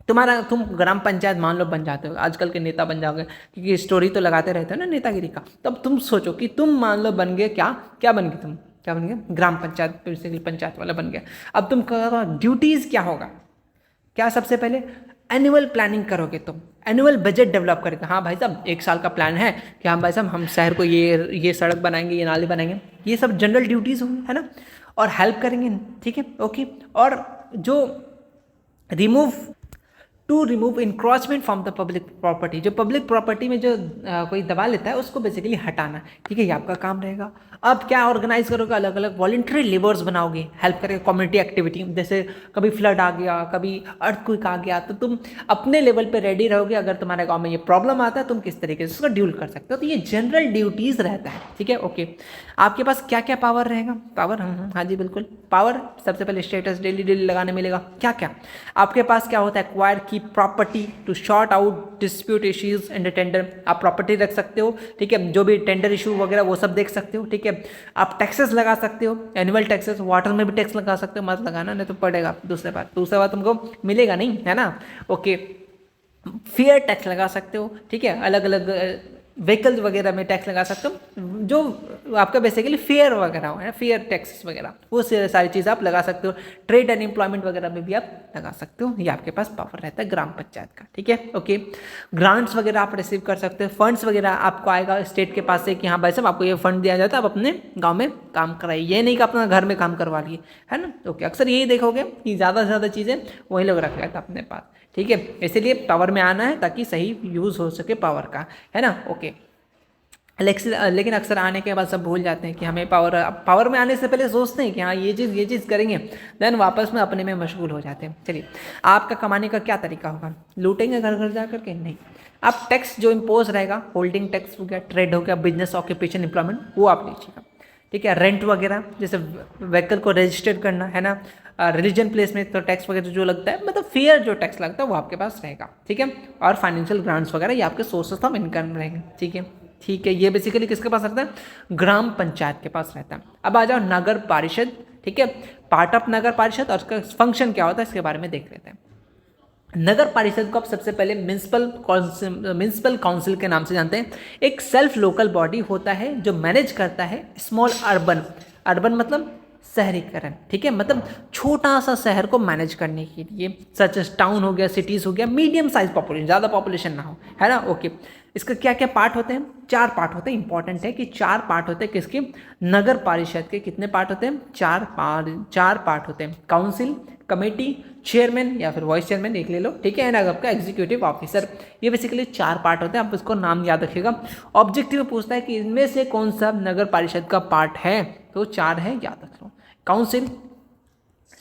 [SPEAKER 1] तुम ग्राम पंचायत मान लो बन जाते हो, आजकल के नेता बन जाओगे क्योंकि स्टोरी तो लगाते रहते हो ना नेतागिरी का। तब तुम सोचो कि तुम मान लो बन गए क्या क्या बन गए तुम, क्या बन गए, ग्राम पंचायत, बेसिकली पंचायत वाला बन गया। अब तुम करो ड्यूटीज़ क्या होगा, क्या सबसे पहले एनुअल प्लानिंग करोगे तुम, एनुअल बजट डेवलप करोगे। हाँ भाई साहब 1 साल का प्लान है कि हाँ भाई साहब हम शहर को ये सड़क बनाएंगे, ये नाली बनाएंगे, ये सब जनरल ड्यूटीज़ होंगी, है ना। और हेल्प करेंगे, ठीक है, ओके। और जो remove to remove encroachment from the public property, जो पब्लिक प्रॉपर्टी में जो कोई दबा लेता है उसको बेसिकली हटाना, ठीक है, ये आपका काम रहेगा। अब क्या ऑर्गेनाइज करोगे, अलग अलग वॉलंटरी लेबर्स बनाओगे, हेल्प करेंगे कम्युनिटी एक्टिविटी, जैसे कभी फ्लड आ गया, कभी अर्थक्वेक आ गया, तो तुम अपने लेवल पे रेडी रहोगे। अगर तुम्हारे गांव में ये प्रॉब्लम आता है तुम किस तरीके से उसको डील कर सकते हो, तो ये जनरल ड्यूटीज़ रहता है, ठीक है, ओके। आपके पास क्या क्या पावर रहेगा, पावर, हाँ जी बिल्कुल, पावर सबसे पहले स्टेटस डेली डेली लगाने मिलेगा। क्या क्या आपके पास क्या होता है, एक्वायर की property to sort out dispute issues and tender, आप प्रॉपर्टी रख सकते हो, ठीक है, जो भी टेंडर इशू वगैरह वो सब देख सकते हो, ठीक है। आप टैक्सेस लगा सकते हो, एनुअल टैक्सेस, वाटर में भी टैक्स लगा सकते हो, मत लगाना नहीं तो पड़ेगा दूसरे बार तुमको मिलेगा नहीं, है ना, ओके। फेयर टैक्स लगा सकते हो, ठीक है, अलग अलग व्हीकल्स वगैरह में टैक्स लगा सकते हो, जो आपका बेसिकली फेयर वगैरह हो, है फेयर टैक्सेस वगैरह, वो सारी चीज़ आप लगा सकते हो। ट्रेड एंड एम्प्लॉयमेंट वगैरह में भी आप लगा सकते हो, ये आपके पास पावर रहता है ग्राम पंचायत का, ठीक है, ओके। ग्रांट्स वगैरह आप रिसीव कर सकते हो, फंड्स वगैरह आपको आएगा स्टेट के पास से कि हाँ भाई साहब आपको ये फंड दिया जाता है, आप अपने गाँव में काम कराइए, ये नहीं कि अपना घर में काम करवा लिए, है ना, ओके। अक्सर यही देखोगे कि ज़्यादा से ज़्यादा चीज़ें वही लोग रख लेते हैं अपने पास, ठीक है, इसीलिए पावर में आना है ताकि सही यूज़ हो सके पावर का, है ना, ओके। लेकिन अक्सर आने के बाद सब भूल जाते हैं कि हमें पावर में आने से पहले सोचते हैं कि हाँ ये चीज़ करेंगे, देन वापस में अपने में मशगूल हो जाते हैं। चलिए, आपका कमाने का क्या तरीका होगा, लूटेंगे घर घर जा करके, नहीं, आप टैक्स जो इम्पोज रहेगा, होल्डिंग टैक्स हो गया, ट्रेड हो गया, बिजनेस ऑक्यूपेशन एम्प्लॉयमेंट, वो आप लीजिएगा, ठीक है। रेंट वगैरह जैसे व्हीकल को रजिस्टर्ड करना, है ना, रिलीजन प्लेस में तो टैक्स वगैरह जो लगता है, मतलब फेयर जो टैक्स लगता है वो आपके पास रहेगा, ठीक है। और फाइनेंशियल ग्रांट्स वगैरह ये आपके सोर्सेस ऑफ इनकम रहेंगे, ठीक है, ठीक है। ये बेसिकली किसके पास रहता है, ग्राम पंचायत के पास रहता है। अब आ जाओ नगर परिषद, ठीक है, पार्ट ऑफ नगर परिषद और उसका फंक्शन क्या होता है इसके बारे में देख लेते हैं। नगर परिषद को आप सबसे पहले म्यूनिसिपल काउंसिल के नाम से जानते हैं। एक सेल्फ लोकल बॉडी होता है जो मैनेज करता है स्मॉल अर्बन मतलब शहरीकरण, ठीक है, मतलब छोटा सा शहर को मैनेज करने के लिए, सच एस टाउन हो गया, सिटीज़ हो गया, मीडियम साइज पॉपुलेशन, ज़्यादा पॉपुलेशन ना हो, है ना, ओके। इसका क्या क्या पार्ट होते हैं, 4 पार्ट होते हैं, इंपॉर्टेंट है कि 4 पार्ट होते हैं किसके, नगर परिषद के। कितने पार्ट होते हैं, 4 पार्ट होते हैं, काउंसिल, कमेटी, चेयरमैन या फिर वाइस चेयरमैन एक ले लो, ठीक है, एंड आपका एग्जीक्यूटिव ऑफिसर। ये बेसिकली 4 पार्ट होते हैं, आप इसको नाम याद रखिएगा। ऑब्जेक्टिव पूछता है कि इनमें से कौन सा नगर परिषद का पार्ट है, तो 4 है, याद रख लो। काउंसिल,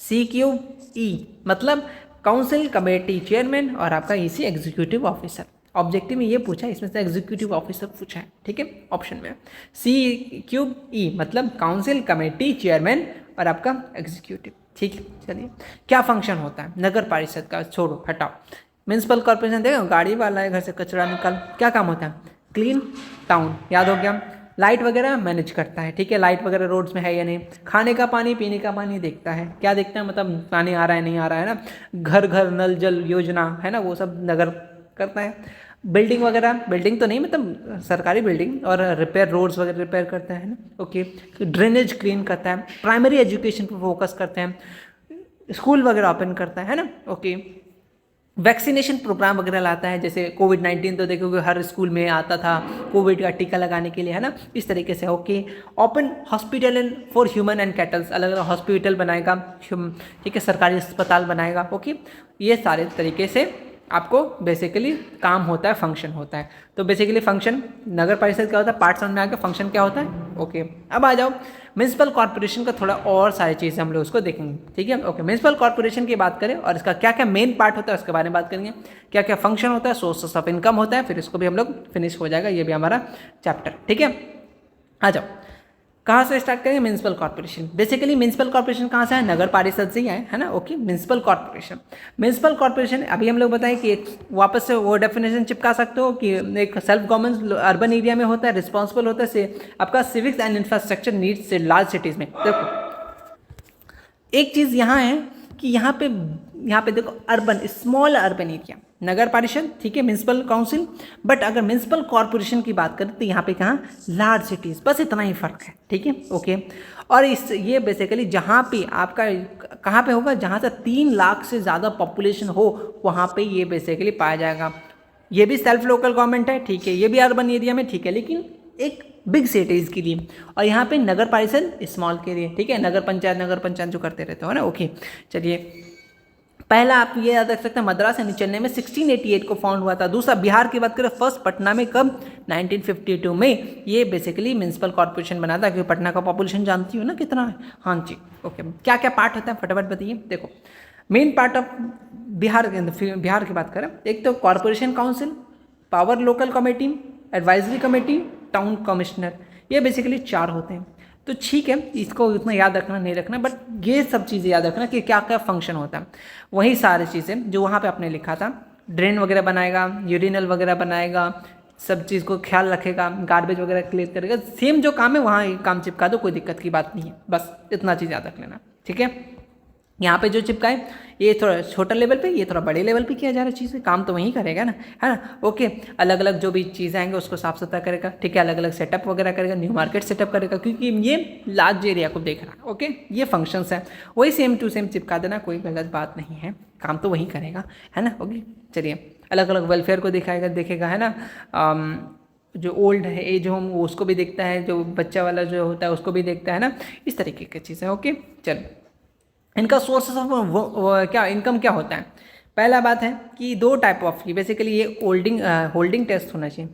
[SPEAKER 1] CQE मतलब काउंसिल, कमेटी, चेयरमैन और आपका EC एग्जीक्यूटिव ऑफिसर। ऑब्जेक्टिव में ये पूछा है, इसमें से एग्जीक्यूटिव ऑफिसर पूछा है, ठीक है, ऑप्शन में। CQE मतलब काउंसिल, कमेटी, चेयरमैन और आपका एग्जीक्यूटिव, ठीक है। चलिए, क्या फंक्शन होता है नगर परिषद का, छोड़ो हटाओ। म्यूनिसिपल कॉर्पोरेशन देखो, गाड़ी वाला है, घर से कचरा निकाल, क्या काम होता है, क्लीन टाउन, याद हो गया। लाइट वगैरह मैनेज करता है, ठीक है, लाइट वगैरह रोड्स में है या नहीं। खाने का पानी, पीने का पानी देखता है, क्या देखता है, मतलब पानी आ रहा है नहीं आ रहा है ना, घर घर नल जल योजना, है ना, वो सब नगर करता है। बिल्डिंग वगैरह, बिल्डिंग तो नहीं मतलब सरकारी बिल्डिंग, और रिपेयर रोड्स वगैरह रिपेयर करता है ना, ओके। ड्रेनेज क्लीन करता है, प्राइमरी एजुकेशन पर फोकस करते हैं, स्कूल वगैरह ओपन करता है ना, ओके। वैक्सीनेशन प्रोग्राम वगैरह लाता है, जैसे कोविड-19 तो देखोगे हर स्कूल में आता था कोविड का टीका लगाने के लिए, है ना, इस तरीके से, okay. Open hospital and for human and kettles, अलग अलग हॉस्पिटल बनाएगा, ठीक है, सरकारी अस्पताल बनाएगा, ओके। ये सारे तरीके से आपको बेसिकली काम होता है, फंक्शन होता है। तो बेसिकली फंक्शन नगर परिषद क्या होता है, पार्ट समझ में आ गया, फंक्शन क्या होता है, ओके। अब आ जाओ म्यूनिसिपल कॉर्पोरेशन का, थोड़ा और सारी चीज़ें हम लोग उसको देखेंगे, ठीक है, ओके। म्यूनिसिपल कॉर्पोरेशन की बात करें और इसका क्या क्या मेन पार्ट होता है उसके बारे में बात करेंगे, क्या क्या फंक्शन होता है, सोर्सेस ऑफ इनकम होता है, फिर इसको भी हम लोग फिनिश हो जाएगा, ये भी हमारा चैप्टर, ठीक है। आ जाओ, कहाँ से स्टार्ट करेंगे, municipal corporation. Basically municipal corporation कहाँ से है, नगर परिषद से ही है ना, ओके। म्यूनिसिपल कॉर्पोरेशन अभी हम लोग बताएं कि एक वापस से वो डेफिनेशन चिपका सकते हो कि एक सेल्फ गवर्नमेंट अर्बन एरिया में होता है, रिस्पॉन्सिबल होता है से आपका सिविक्स एंड इंफ्रास्ट्रक्चर नीड्स से लार्ज सिटीज़ में। देखो एक चीज़ यहाँ है कि यहाँ पे यहाँ पे देखो अर्बन, स्मॉल अर्बन एरिया, नगर परिषद, ठीक है, म्यूनसिपल काउंसिल। बट अगर म्यूनसिपल कॉरपोरेशन की बात करें तो यहाँ पे कहाँ, लार्ज सिटीज़, बस इतना ही फर्क है, ठीक है, ओके। और इस ये बेसिकली जहाँ पे आपका कहाँ पे होगा, जहाँ से 3 लाख से ज़्यादा पॉपुलेशन हो वहाँ पे ये बेसिकली पाया जाएगा। ये भी सेल्फ लोकल गवर्नमेंट है, ठीक है, ये भी अर्बन एरिया में, ठीक है, लेकिन एक बिग सिटीज़ के लिए। और यहाँ पे नगर परिषद स्मॉल के लिए, ठीक है, नगर पंचायत जो करते रहते हो ना, ओके। चलिए, पहला आप ये याद रख सकते हैं, मद्रास यानी चेन्नई में 1688 को फाउंड हुआ था। दूसरा बिहार की बात करें, फर्स्ट पटना में कब, 1952 में ये बेसिकली म्यूनसिपल कॉर्पोरेशन बना था, क्योंकि पटना का पॉपुलेशन जानती हो ना कितना है। हाँ जी, ओके। क्या क्या पार्ट होता है फटाफट बताइए। देखो, मेन पार्ट ऑफ बिहार की बात करें, एक तो corporation council, power local committee, advisory committee, town commissioner, ये बेसिकली 4 होते हैं। तो ठीक है, इसको उतना याद रखना नहीं रखना, बट ये सब चीज़ें याद रखना कि क्या क्या फंक्शन होता है। वही सारी चीज़ें जो वहाँ पे आपने लिखा था, ड्रेन वगैरह बनाएगा, यूरिनल वगैरह बनाएगा, सब चीज़ को ख्याल रखेगा, गार्बेज वगैरह क्लियर करेगा, सेम जो काम है वहाँ काम चिपका दो, कोई दिक्कत की बात नहीं है, बस इतना चीज़ याद रख लेना, ठीक है। यहाँ पे जो चिपका है ये थोड़ा छोटा लेवल पे, ये थोड़ा बड़े लेवल पे किया जा रहा है चीज़ें, काम तो वहीं करेगा ना, है ना, ओके। अलग अलग जो भी चीज़ें आएंगे उसको साफ सुथरा करेगा, ठीक है, अलग अलग सेटअप वगैरह करेगा, न्यू मार्केट सेटअप करेगा, क्योंकि ये लार्ज एरिया को देख रहा है, ओके। ये फंक्शंस हैं, वही सेम टू सेम चिपका देना, कोई गलत बात नहीं है, काम तो वहीं करेगा, है ना, ओके। चलिए, अलग अलग वेलफेयर को देखेगा, है ना, जो ओल्ड है एज होम उसको भी देखता है, जो बच्चा वाला जो होता है उसको भी देखता है ना, इस तरीके की चीज़ें, ओके। चलो, इनका सोर्सेस ऑफ क्या इनकम क्या होता है। पहला बात है कि 2 टाइप ऑफ, बेसिकली ये होल्डिंग टैक्स होना चाहिए,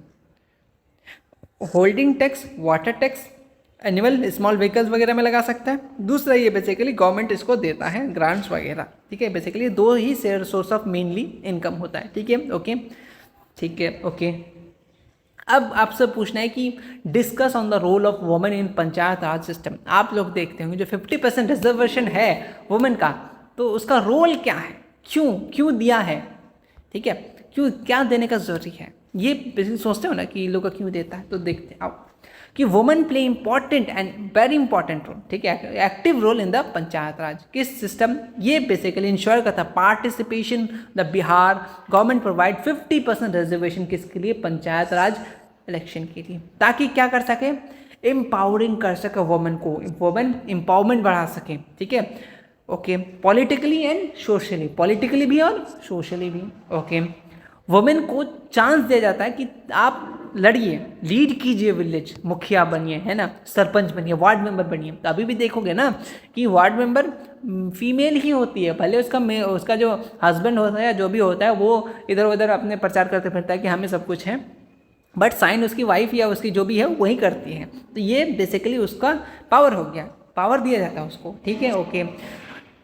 [SPEAKER 1] holding tax, water tax, animal small vehicles वगैरह में लगा सकता है। दूसरा ये बेसिकली गवर्नमेंट इसको देता है, ग्रांट्स वगैरह, ठीक है। Basically 2 he source of mainly income होता है, ठीक है, ओके, ठीक है, ओके। अब आपसे पूछना है कि discuss on the role of women in panchayat raj system. आप लोग देखते होंगे जो 50% रिजर्वेशन है वुमेन का, तो उसका रोल क्या है, क्यों दिया है, ठीक है, क्यों, क्या देने का जरूरी है, ये बेसिकली सोचते हो ना कि लोग क्यों देता है। तो देखते आओ कि women play important and very important role, ठीक है, active role in the panchayat raj किस सिस्टम। ये बेसिकली इंश्योर करता participation the Bihar government provide 50% reservation किसके लिए, पंचायत राज इलेक्शन के लिए, ताकि क्या कर सके, एम्पावरिंग कर सके वुमेन को, वुमेन एम्पावरमेंट बढ़ा सके, ठीक है, okay. Politically and socially, politically भी और सोशली भी, ओके। वुमेन को चांस दिया जाता है कि आप लड़िए, लीड कीजिए, विलेज मुखिया बनिए, है ना, सरपंच बनिए, वार्ड मेंबर बनिए। तो अभी भी देखोगे ना कि वार्ड मेंबर फीमेल ही होती है, भले उसका जो हस्बैंड होता है या जो भी होता है वो इधर उधर अपने प्रचार करते फिरता है कि हमें सब कुछ है, बट साइन उसकी वाइफ या उसकी जो भी है वही करती है। तो ये बेसिकली उसका पावर हो गया, पावर दिया जाता है उसको, ठीक है, ओके।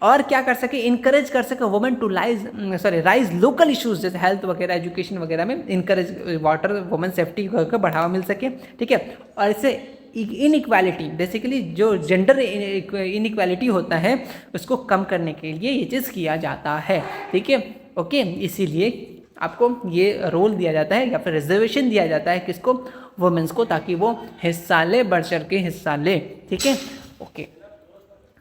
[SPEAKER 1] और क्या कर सके, इनकरेज कर सके women to raise local issues, जैसे हेल्थ वगैरह, एजुकेशन वगैरह में इनकरेज, वाटर, वुमेन सेफ्टी को बढ़ावा मिल सके, ठीक है। और इससे इनइक्वालिटी, बेसिकली जो जेंडर इनइक्वालिटी होता है उसको कम करने के लिए ये चीज़ किया जाता है, ठीक है, ओके। इसीलिए आपको ये रोल दिया जाता है या फिर रिजर्वेशन दिया जाता है किसको, वुमेन्स को, ताकि वो हिस्सा ले, बढ़ चढ़ के हिस्सा ले, ठीक है, ओके।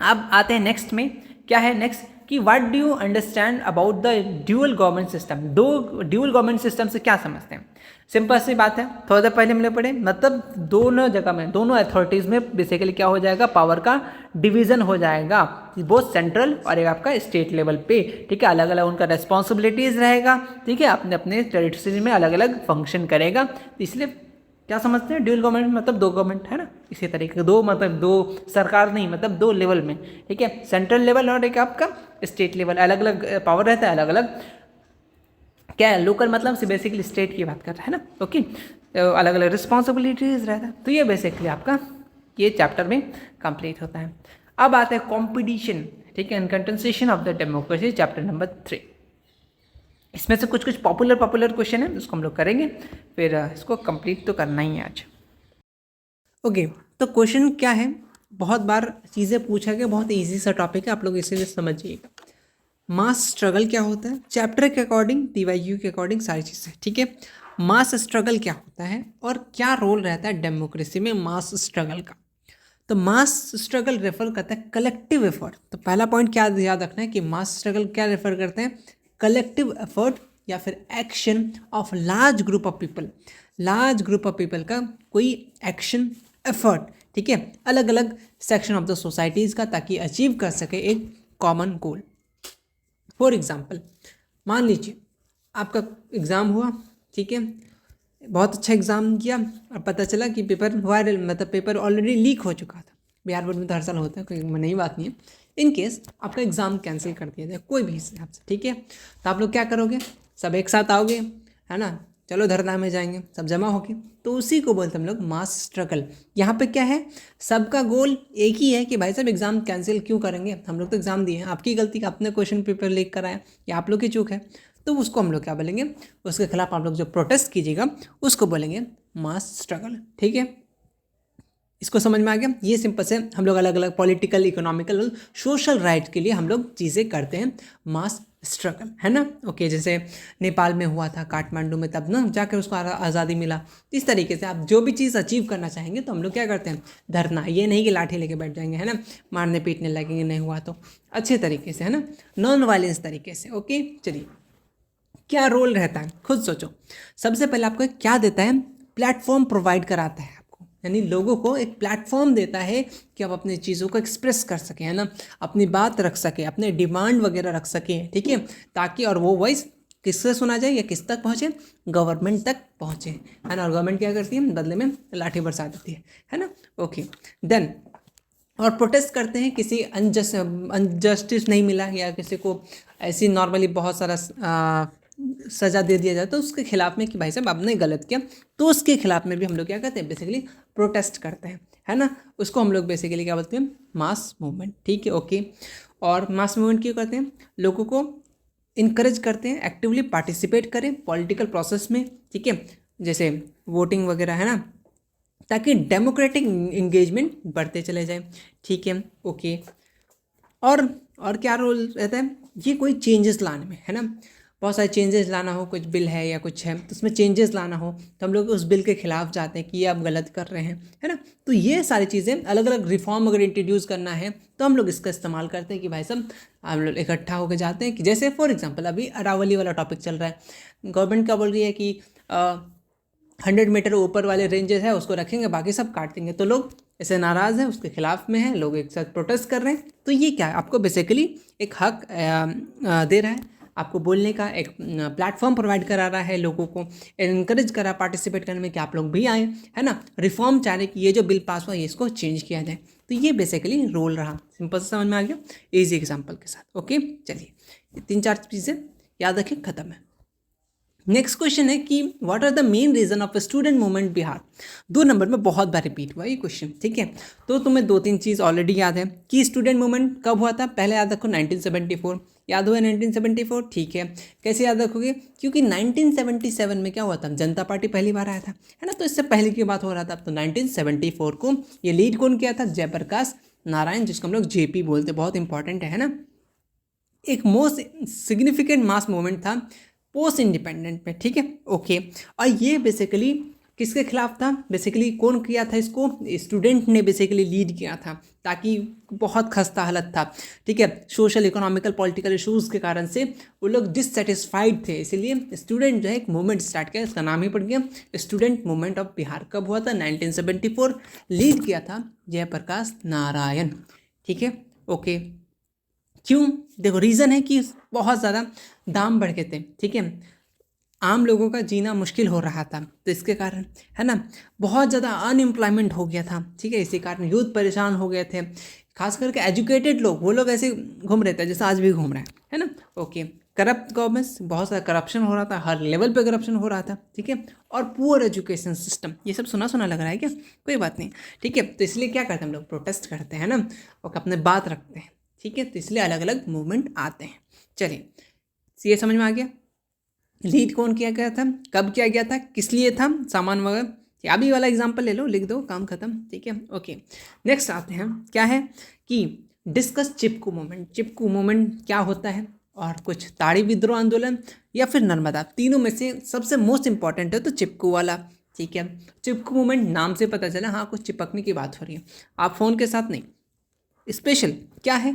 [SPEAKER 1] अब आते हैं नेक्स्ट में, क्या है नेक्स्ट कि what do you understand about the dual government system. Dual government system से क्या समझते हैं, सिंपल सी बात है, थोड़ा देर पहले हमने पढ़े, मतलब दोनों जगह में, दोनों अथॉरिटीज़ में बेसिकली क्या हो जाएगा, पावर का डिवीज़न हो जाएगा, बोथ सेंट्रल और एक आपका स्टेट लेवल पे, ठीक है। अलग अलग उनका रेस्पॉन्सिबिलिटीज़ रहेगा, ठीक है, अपने अपने टेरिटरी में अलग अलग फंक्शन करेगा। तो इसलिए क्या समझते हैं, ड्यूअल गवर्नमेंट मतलब 2 गवर्नमेंट, है ना, इसी तरीके 2 मतलब 2 सरकार नहीं, मतलब 2 लेवल में, ठीक है, सेंट्रल लेवल और एक आपका स्टेट लेवल, अलग अलग पावर रहता है, अलग अलग क्या है, लोकल मतलब से बेसिकली स्टेट की बात कर रहा है ना, ओके। अलग अलग रिस्पॉन्सिबिलिटीज़ रहता है। तो ये बेसिकली आपका ये चैप्टर में कंप्लीट होता है। अब आता है कॉम्पिटिशन, ठीक है, and contestation of the democracy, chapter number 3। इसमें से कुछ पॉपुलर क्वेश्चन है, उसको हम लोग करेंगे, फिर इसको कंप्लीट तो करना ही है आज, ओके। तो क्वेश्चन क्या है, बहुत बार चीज़ें पूछा गया, बहुत इजी सा टॉपिक है, आप लोग इसीलिए समझिएगा। मास स्ट्रगल क्या होता है, चैप्टर के अकॉर्डिंग, DYU के अकॉर्डिंग सारी चीज़ें, ठीक है। मास स्ट्रगल क्या होता है और क्या रोल रहता है डेमोक्रेसी में मास स्ट्रगल का। तो मास स्ट्रगल रेफर करता है कलेक्टिव एफर्ट। तो पहला पॉइंट क्या याद रखना है कि मास स्ट्रगल क्या रेफर करते हैं, कलेक्टिव एफर्ट या फिर action of large group of people. Large group of people का कोई एक्शन एफर्ट, ठीक है, अलग अलग सेक्शन ऑफ द सोसाइटीज़ का, ताकि अचीव कर सके एक कॉमन गोल। फॉर एग्जाम्पल, मान लीजिए आपका एग्ज़ाम हुआ, ठीक है, बहुत अच्छा एग्ज़ाम किया और पता चला कि पेपर वायरल, मतलब पेपर ऑलरेडी लीक हो चुका था। बिहार बोर्ड में तो हर साल होता है, कोई नई बात नहीं है। इन केस आपका एग्ज़ाम कैंसिल कर दिया जाए कोई भी हिसाब से, ठीक है, तो आप लोग क्या करोगे, सब एक साथ आओगे, है ना, चलो धरना में जाएंगे, सब जमा होके, तो उसी को बोलते हम लोग मास स्ट्रगल। यहाँ पे क्या है, सबका गोल एक ही है कि भाई साहब एग्ज़ाम कैंसिल क्यों करेंगे, हम लोग तो एग्ज़ाम दिए हैं, आपकी गलती का आपने क्वेश्चन पेपर लीक कराया या आप लोग की चूक है, तो उसको हम लोग क्या बोलेंगे, उसके खिलाफ आप लोग जो प्रोटेस्ट कीजिएगा उसको बोलेंगे मास स्ट्रगल, ठीक है। इसको समझ में आ गया। ये सिंपल से हम लोग अलग अलग पॉलिटिकल, इकोनॉमिकल, सोशल राइट के लिए हम लोग चीज़ें करते हैं, मास स्ट्रगल, है ना। ओके, जैसे नेपाल में हुआ था काठमांडू में, तब ना जाकर उसको आज़ादी मिला। इस तरीके से आप जो भी चीज़ अचीव करना चाहेंगे तो हम लोग क्या करते हैं, धरना, ये नहीं कि लाठी लेके बैठ जाएंगे, है ना, मारने पीटने लगेंगे, नहीं हुआ तो अच्छे तरीके से, है ना, नॉन वायलेंस तरीके से। ओके, चलिए, क्या रोल रहता है, खुद सोचो। सबसे पहले आपको क्या देता है, प्लेटफॉर्म प्रोवाइड कराता है आपको, यानी लोगों को एक प्लेटफॉर्म देता है कि आप अपनी चीज़ों को एक्सप्रेस कर सकें, है ना, अपनी बात रख सकें, अपने डिमांड वगैरह रख सकें, ठीक है, ताकि और वो वॉइस किससे सुना जाए या किस तक पहुँचे, गवर्नमेंट तक पहुँचे, है ना। और गवर्नमेंट क्या करती है, बदले में लाठी बरसा देती है ना। ओके, देन और प्रोटेस्ट करते हैं, किसी अनजस्टिस नहीं मिला या किसी को ऐसी नॉर्मली बहुत सारा सज़ा दे दिया जाए तो उसके खिलाफ में कि भाई साहब आपने गलत किया, तो उसके खिलाफ में भी हम लोग क्या करते हैं, बेसिकली प्रोटेस्ट करते हैं, है ना। उसको हम लोग बेसिकली क्या बोलते हैं, मास मूवमेंट, ठीक है। ओके, और मास मूवमेंट क्यों करते हैं, लोगों को इनकरेज करते हैं एक्टिवली पार्टिसिपेट करें पॉलिटिकल प्रोसेस में, ठीक है, जैसे वोटिंग वगैरह, है ना, ताकि डेमोक्रेटिक इंगेजमेंट बढ़ते चले जाए, ठीक है। ओके, और क्या रोल रहता है, ये कोई चेंजेस लाने में, है ना, बहुत सारे चेंजेस लाना हो, कुछ बिल है या कुछ है तो उसमें चेंजेस लाना हो, तो हम लोग उस बिल के खिलाफ जाते हैं कि ये आप गलत कर रहे हैं, है ना। तो ये सारी चीज़ें, अलग अलग रिफॉर्म अगर इंट्रोड्यूस करना है तो हम लोग इसका इस्तेमाल करते हैं कि भाई साहब हम लोग इकट्ठा होकर जाते हैं, कि जैसे फॉर एग्जांपल अभी अरावली वाला टॉपिक चल रहा है, गवर्नमेंट क्या बोल रही है कि 100 मीटर ऊपर वाले रेंजेस है उसको रखेंगे, बाकी सब काट देंगे, तो लोग ऐसे नाराज़ हैं, उसके खिलाफ में हैं, लोग एक साथ प्रोटेस्ट कर रहे हैं। तो ये क्या है, आपको बेसिकली एक हक दे रहा है, आपको बोलने का एक प्लेटफॉर्म प्रोवाइड करा रहा है, लोगों को इनकरेज करा पार्टिसिपेट करने में कि आप लोग भी आए, है ना, रिफॉर्म चाह रहे कि ये जो बिल पास हुआ ये इसको चेंज किया जाए। तो ये बेसिकली रोल रहा, सिंपल से समझ में आ गया ईजी एग्जाम्पल के साथ। ओके, चलिए 3-4 चीज़ें याद रखें, खत्म है। नेक्स्ट क्वेश्चन है कि what are the main reason of student movement Bihar. 2 number में बहुत बार रिपीट हुआ ये क्वेश्चन, ठीक है। तो तुम्हें 2-3 चीज़ ऑलरेडी याद है कि स्टूडेंट मूवमेंट कब हुआ था, पहले याद रखो 1974, याद हुआ 1974, ठीक है। कैसे याद रखोगे, क्योंकि 1977 में क्या हुआ था, जनता पार्टी पहली बार आया था, है ना, तो इससे पहले की बात हो रहा था। तो 1974 को ये लीड कौन किया था, जयप्रकाश नारायण, जिसको हम लोग जेपी बोलते, बहुत इंपॉर्टेंट है ना। एक मोस्ट सिग्निफिकेंट मास मूवमेंट था पोस्ट इंडिपेंडेंट में, ठीक है। ओके, और ये बेसिकली किसके खिलाफ था, बेसिकली कौन किया था इसको, स्टूडेंट ने बेसिकली लीड किया था, ताकि बहुत खस्ता हालत था, ठीक है, सोशल इकोनॉमिकल पॉलिटिकल इशूज़ के कारण से वो लोग डिससेटिस्फाइड थे, इसलिए स्टूडेंट जो है एक मूवमेंट स्टार्ट किया, इसका नाम ही पड़ गया स्टूडेंट मूवमेंट ऑफ बिहार। कब हुआ था, 1974, लीड किया था जयप्रकाश नारायण, ठीक है। ओके, क्यों, देखो रीज़न है कि बहुत ज़्यादा दाम बढ़ गए थे, ठीक है, आम लोगों का जीना मुश्किल हो रहा था, तो इसके कारण, है ना, बहुत ज़्यादा अनएम्प्लॉयमेंट हो गया था, ठीक है, इसी कारण यूथ परेशान हो गए थे, खास करके एजुकेटेड लोग, वो लोग ऐसे घूम रहे थे जैसे आज भी घूम रहे हैं, है ना। ओके, करप्ट गवर्नमेंट्स, बहुत सारा करप्शन हो रहा था, हर लेवल पे करप्शन हो रहा था, ठीक है, और पुअर एजुकेशन सिस्टम, ये सब सुना सुना लग रहा है क्या, कोई बात नहीं, ठीक है। तो इसलिए क्या करते हैं हम लोग, प्रोटेस्ट करते हैं ना, और अपने बात रखते हैं, ठीक है, तो इसलिए अलग अलग मूवमेंट आते हैं। चलिए, ये समझ में आ गया, लीड कौन किया गया था, कब किया गया था, किस लिए था, सामान वगैरह, अभी वाला एग्जांपल ले लो, लिख दो, काम खत्म, ठीक है। ओके, नेक्स्ट आते हैं, क्या है कि डिस्कस चिपकू मूवमेंट। चिपकू मूवमेंट क्या होता है, और कुछ ताड़ी विद्रोह आंदोलन या फिर नर्मदा, तीनों में से सबसे मोस्ट इंपॉर्टेंट है तो चिपकू वाला, ठीक है। चिपकू मूवमेंट नाम से पता चला, हाँ कुछ चिपकने की बात हो रही है। आप फोन के साथ नहीं, स्पेशल क्या है,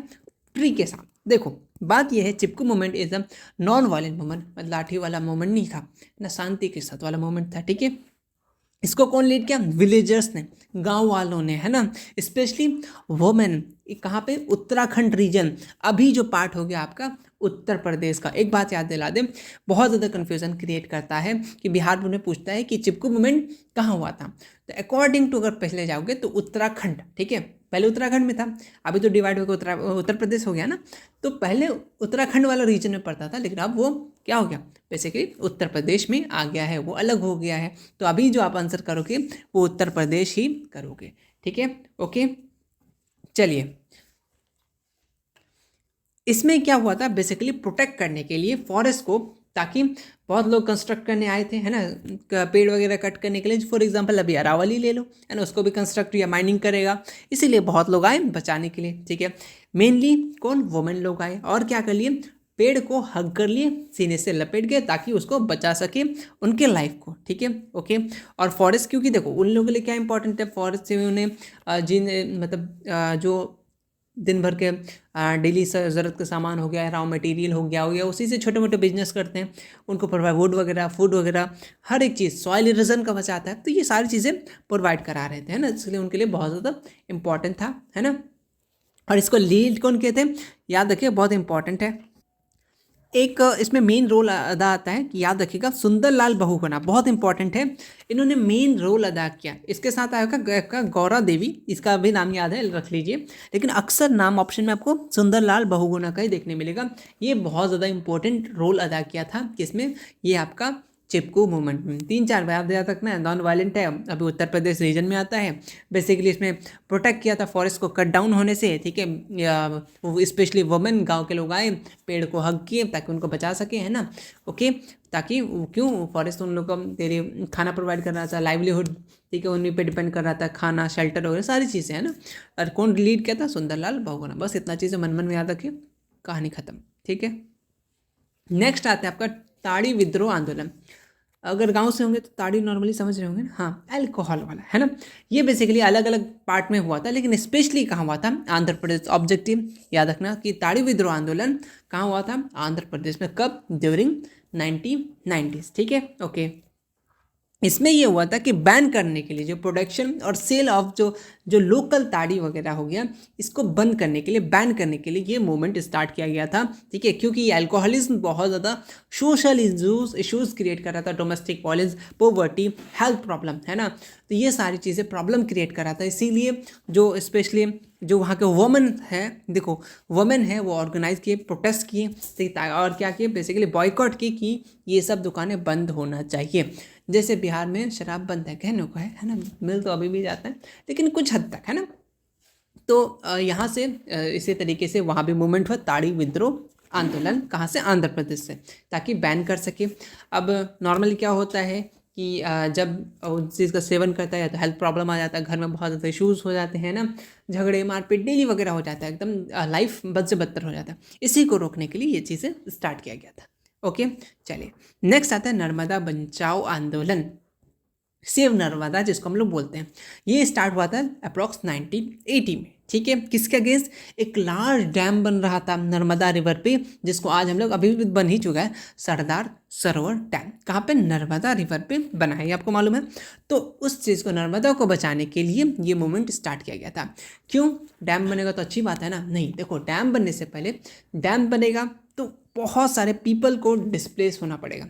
[SPEAKER 1] ट्री के साथ। देखो बात यह है, Chipko movement is a non violent movement, मतलब लाठी वाला मूवमेंट नहीं था ना, शांति के साथ वाला मूवमेंट था। ठीक है, इसको कौन लीड किया, विलेजर्स ने, गांव वालों ने, है ना, स्पेशली वोमेन। कहाँ पे, उत्तराखंड रीजन, अभी जो पार्ट हो गया आपका उत्तर प्रदेश का। एक बात याद दिला दें, बहुत ज़्यादा कन्फ्यूजन क्रिएट करता है कि बिहार में पूछता है कि चिपकू मूवमेंट कहाँ हुआ था, तो अकॉर्डिंग टू अगर पहले जाओगे तो उत्तराखंड, ठीक है, पहले उत्तराखंड में था, अभी तो डिवाइड होकर उत्तर प्रदेश हो गया ना, तो पहले उत्तराखंड वाला रीजन में पड़ता था, लेकिन अब वो क्या हो गया, बेसिकली उत्तर प्रदेश में आ गया है, वो अलग हो गया है। तो अभी जो आप आंसर करोगे वो उत्तर प्रदेश ही करोगे। ठीक है, ओके। चलिए, इसमें क्या हुआ था, बेसिकली प्रोटेक्ट करने के लिए फॉरेस्ट को, ताकि बहुत लोग कंस्ट्रक्ट करने आए थे, है ना, पेड़ वगैरह कट करने के लिए। फॉर एग्जांपल अभी अरावली ले लो, है ना, उसको भी कंस्ट्रक्ट या माइनिंग करेगा, इसीलिए बहुत लोग आए बचाने के लिए। ठीक है, मेनली कौन, वुमेन लोग आए, और क्या कर लिए, पेड़ को हग कर लिए, सीने से लपेट गए, ताकि उसको बचा सके उनके लाइफ को। ठीक है, ओके। और फॉरेस्ट, क्योंकि देखो उन लोगों के लिए क्या इंपॉर्टेंट है, फॉरेस्ट से उन्हें जिन मतलब जो दिन भर के डेली ज़रूरत का सामान हो गया, रॉ मटेरियल हो गया, उसी से छोटे मोटे बिजनेस करते हैं, उनको प्रोवाइड वुड वगैरह, फूड वगैरह, हर एक चीज़, सॉइल इरोजन का बचाता है, तो ये सारी चीज़ें प्रोवाइड करा रहे थे, है ना, इसलिए उनके लिए बहुत ज़्यादा इंपॉर्टेंट था, है ना। और इसको लीड कौन कहते हैं, याद रखिए, बहुत इंपॉर्टेंट है। एक इसमें मेन रोल अदा आता है, कि याद रखिएगा, सुंदरलाल बहुगुणा, बहुत इंपॉर्टेंट है, इन्होंने मेन रोल अदा किया। इसके साथ आएगा गौरा देवी, इसका भी नाम याद है, रख लीजिए, लेकिन अक्सर नाम ऑप्शन में आपको सुंदरलाल बहुगुणा का ही देखने मिलेगा। ये बहुत ज़्यादा इंपॉर्टेंट रोल अदा किया था, किसमें, ये आपका चिपकू मूवमेंट में। 3-4 बार याद रखना है, नॉन वायलेंट है, अभी उत्तर प्रदेश रीजन में आता है। बेसिकली इसमें प्रोटेक्ट किया था फॉरेस्ट को कट डाउन होने से। ठीक है, स्पेशली वुमेन, गांव के लोग आए, पेड़ को हग किए ताकि उनको बचा सके, है ना, ओके। ताकि क्यों, फॉरेस्ट उन लोग को तेरे खाना प्रोवाइड कर रहा था, लाइवलीहुड, ठीक है, उन्हीं पे डिपेंड कर रहा था, खाना, शेल्टर वगैरह सारी चीज़ें, है ना। और कौन लीड किया था, सुंदरलाल बहुगुणा। बस इतना चीज़ें मन मन में याद रखिए, कहानी खत्म। ठीक है, नेक्स्ट आता है आपका ताड़ी विद्रोह आंदोलन। अगर गांव से होंगे तो ताड़ी नॉर्मली समझ रहे होंगे ना, हाँ, अल्कोहल वाला, है ना। ये बेसिकली अलग अलग पार्ट में हुआ था, लेकिन स्पेशली कहाँ हुआ था, आंध्र प्रदेश। ऑब्जेक्टिव याद रखना कि ताड़ी विद्रोह आंदोलन कहाँ हुआ था, आंध्र प्रदेश में। कब, ड्यूरिंग 1990s। ठीक है, ओके। इसमें ये हुआ था कि बैन करने के लिए जो प्रोडक्शन और सेल ऑफ जो जो लोकल ताड़ी वगैरह हो गया, इसको बंद करने के लिए, बैन करने के लिए ये मूवमेंट स्टार्ट किया गया था। ठीक है, क्योंकि ये अल्कोहलिज्म बहुत ज़्यादा सोशल इशूज़ क्रिएट कर रहा था, domestic violence, poverty, health problem, है ना, तो ये सारी चीज़ें प्रॉब्लम क्रिएट कर रहा था। इसीलिए जो स्पेशली जो वहाँ के वुमेन है, देखो वुमेन है, वो ऑर्गेनाइज किए, प्रोटेस्ट किए, और क्या किए, बेसिकली बॉयकॉट की कि ये सब दुकानें बंद होना चाहिए। जैसे बिहार में शराब बंद है, कहने को है ना, मिल तो अभी भी जाता है, लेकिन कुछ हद तक, है ना। तो यहाँ से इसी तरीके से वहाँ भी मूवमेंट हुआ, ताड़ी विद्रोह आंदोलन, कहाँ से, आंध्र प्रदेश से, ताकि बैन कर सके। अब नॉर्मली क्या होता है कि जब उस चीज़ का सेवन करता है तो हेल्थ प्रॉब्लम आ जाता है, घर में बहुत ज़्यादा इशूज़ हो जाते हैं ना, झगड़े मारपीट डेली वगैरह हो जाता है, एकदम लाइफ बद से बदतर हो जाता है। इसी को रोकने के लिए ये चीज़ें स्टार्ट किया गया था। ओके, चलिए, नेक्स्ट आता है नर्मदा बचाओ आंदोलन, सेव नर्मदा जिसको हम लोग बोलते हैं। ये स्टार्ट हुआ था अप्रॉक्स 1980 में। ठीक है, किसके अगेंस्ट, एक लार्ज डैम बन रहा था नर्मदा रिवर पे, जिसको आज हम लोग, अभी भी बन ही चुका है, सरदार सरोवर डैम। कहाँ पे, नर्मदा रिवर पे बना है, आपको मालूम है। तो उस चीज़ को, नर्मदा को बचाने के लिए ये मूवमेंट स्टार्ट किया गया था। क्यों, डैम बनेगा तो अच्छी बात है ना, नहीं, देखो डैम बनने से पहले, डैम बनेगा तो बहुत सारे पीपल को डिस्प्लेस होना पड़ेगा।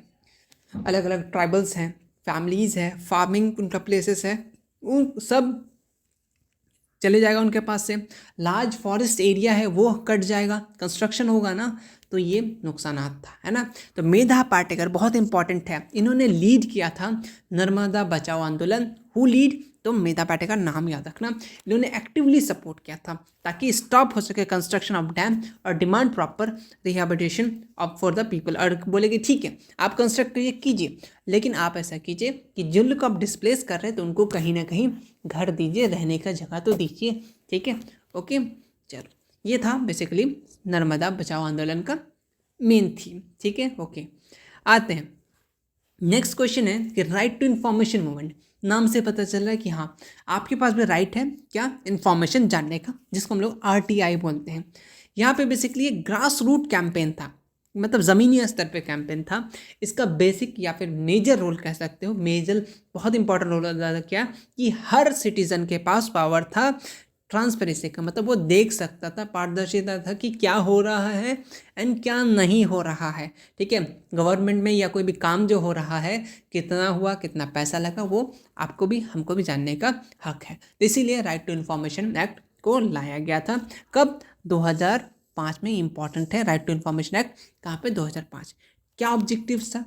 [SPEAKER 1] अलग अलग ट्राइबल्स हैं, फैमिलीज़ है, फार्मिंग उनका प्लेसेस है, उन सब चले जाएगा उनके पास से। लार्ज फॉरेस्ट एरिया है वो कट जाएगा, कंस्ट्रक्शन होगा ना, तो ये नुकसानात था, है ना। तो मेधा पाटेकर बहुत इंपॉर्टेंट है, इन्होंने लीड किया था नर्मदा बचाओ आंदोलन। हु लीड, तो मेधा पाटेकर नाम याद रखना। इन्होंने एक्टिवली सपोर्ट किया था ताकि स्टॉप हो सके कंस्ट्रक्शन ऑफ डैम और demand proper rehabilitation of for the people. और बोले कि ठीक है आप कंस्ट्रक्ट करिए, कीजिए, लेकिन आप ऐसा कीजिए कि जिन लोग को आप डिस्प्लेस कर रहे हैं तो उनको कहीं ना कहीं घर दीजिए, रहने का जगह तो दीजिए। ठीक है, ओके, चलो, ये था बेसिकली नर्मदा बचाओ आंदोलन का मेन थीम। ठीक है, ओके, आते हैं नेक्स्ट क्वेश्चन है कि राइट टू इन्फॉर्मेशन मूवमेंट, नाम से पता चल रहा है कि हाँ आपके पास भी राइट है क्या, इन्फॉर्मेशन जानने का, जिसको हम लोग RTI बोलते हैं। यहाँ पे बेसिकली एक ग्रास रूट कैंपेन था, मतलब ज़मीनी स्तर पे कैंपेन था। इसका बेसिक या फिर मेजर रोल कह सकते हो, मेजर बहुत इंपॉर्टेंट रोल अदा किया कि हर सिटीज़न के पास पावर था ट्रांसपेरेंसी का, मतलब वो देख सकता था, पारदर्शिता था कि क्या हो रहा है एंड क्या नहीं हो रहा है। ठीक है, गवर्नमेंट में या कोई भी काम जो हो रहा है, कितना हुआ, कितना पैसा लगा, वो आपको भी हमको भी जानने का हक है। तो इसीलिए राइट टू इन्फॉर्मेशन एक्ट को लाया गया था। कब? 2005 में। इंपॉर्टेंट है राइट टू इन्फॉर्मेशन एक्ट कहाँ पे? 2005। क्या ऑब्जेक्टिव्स था,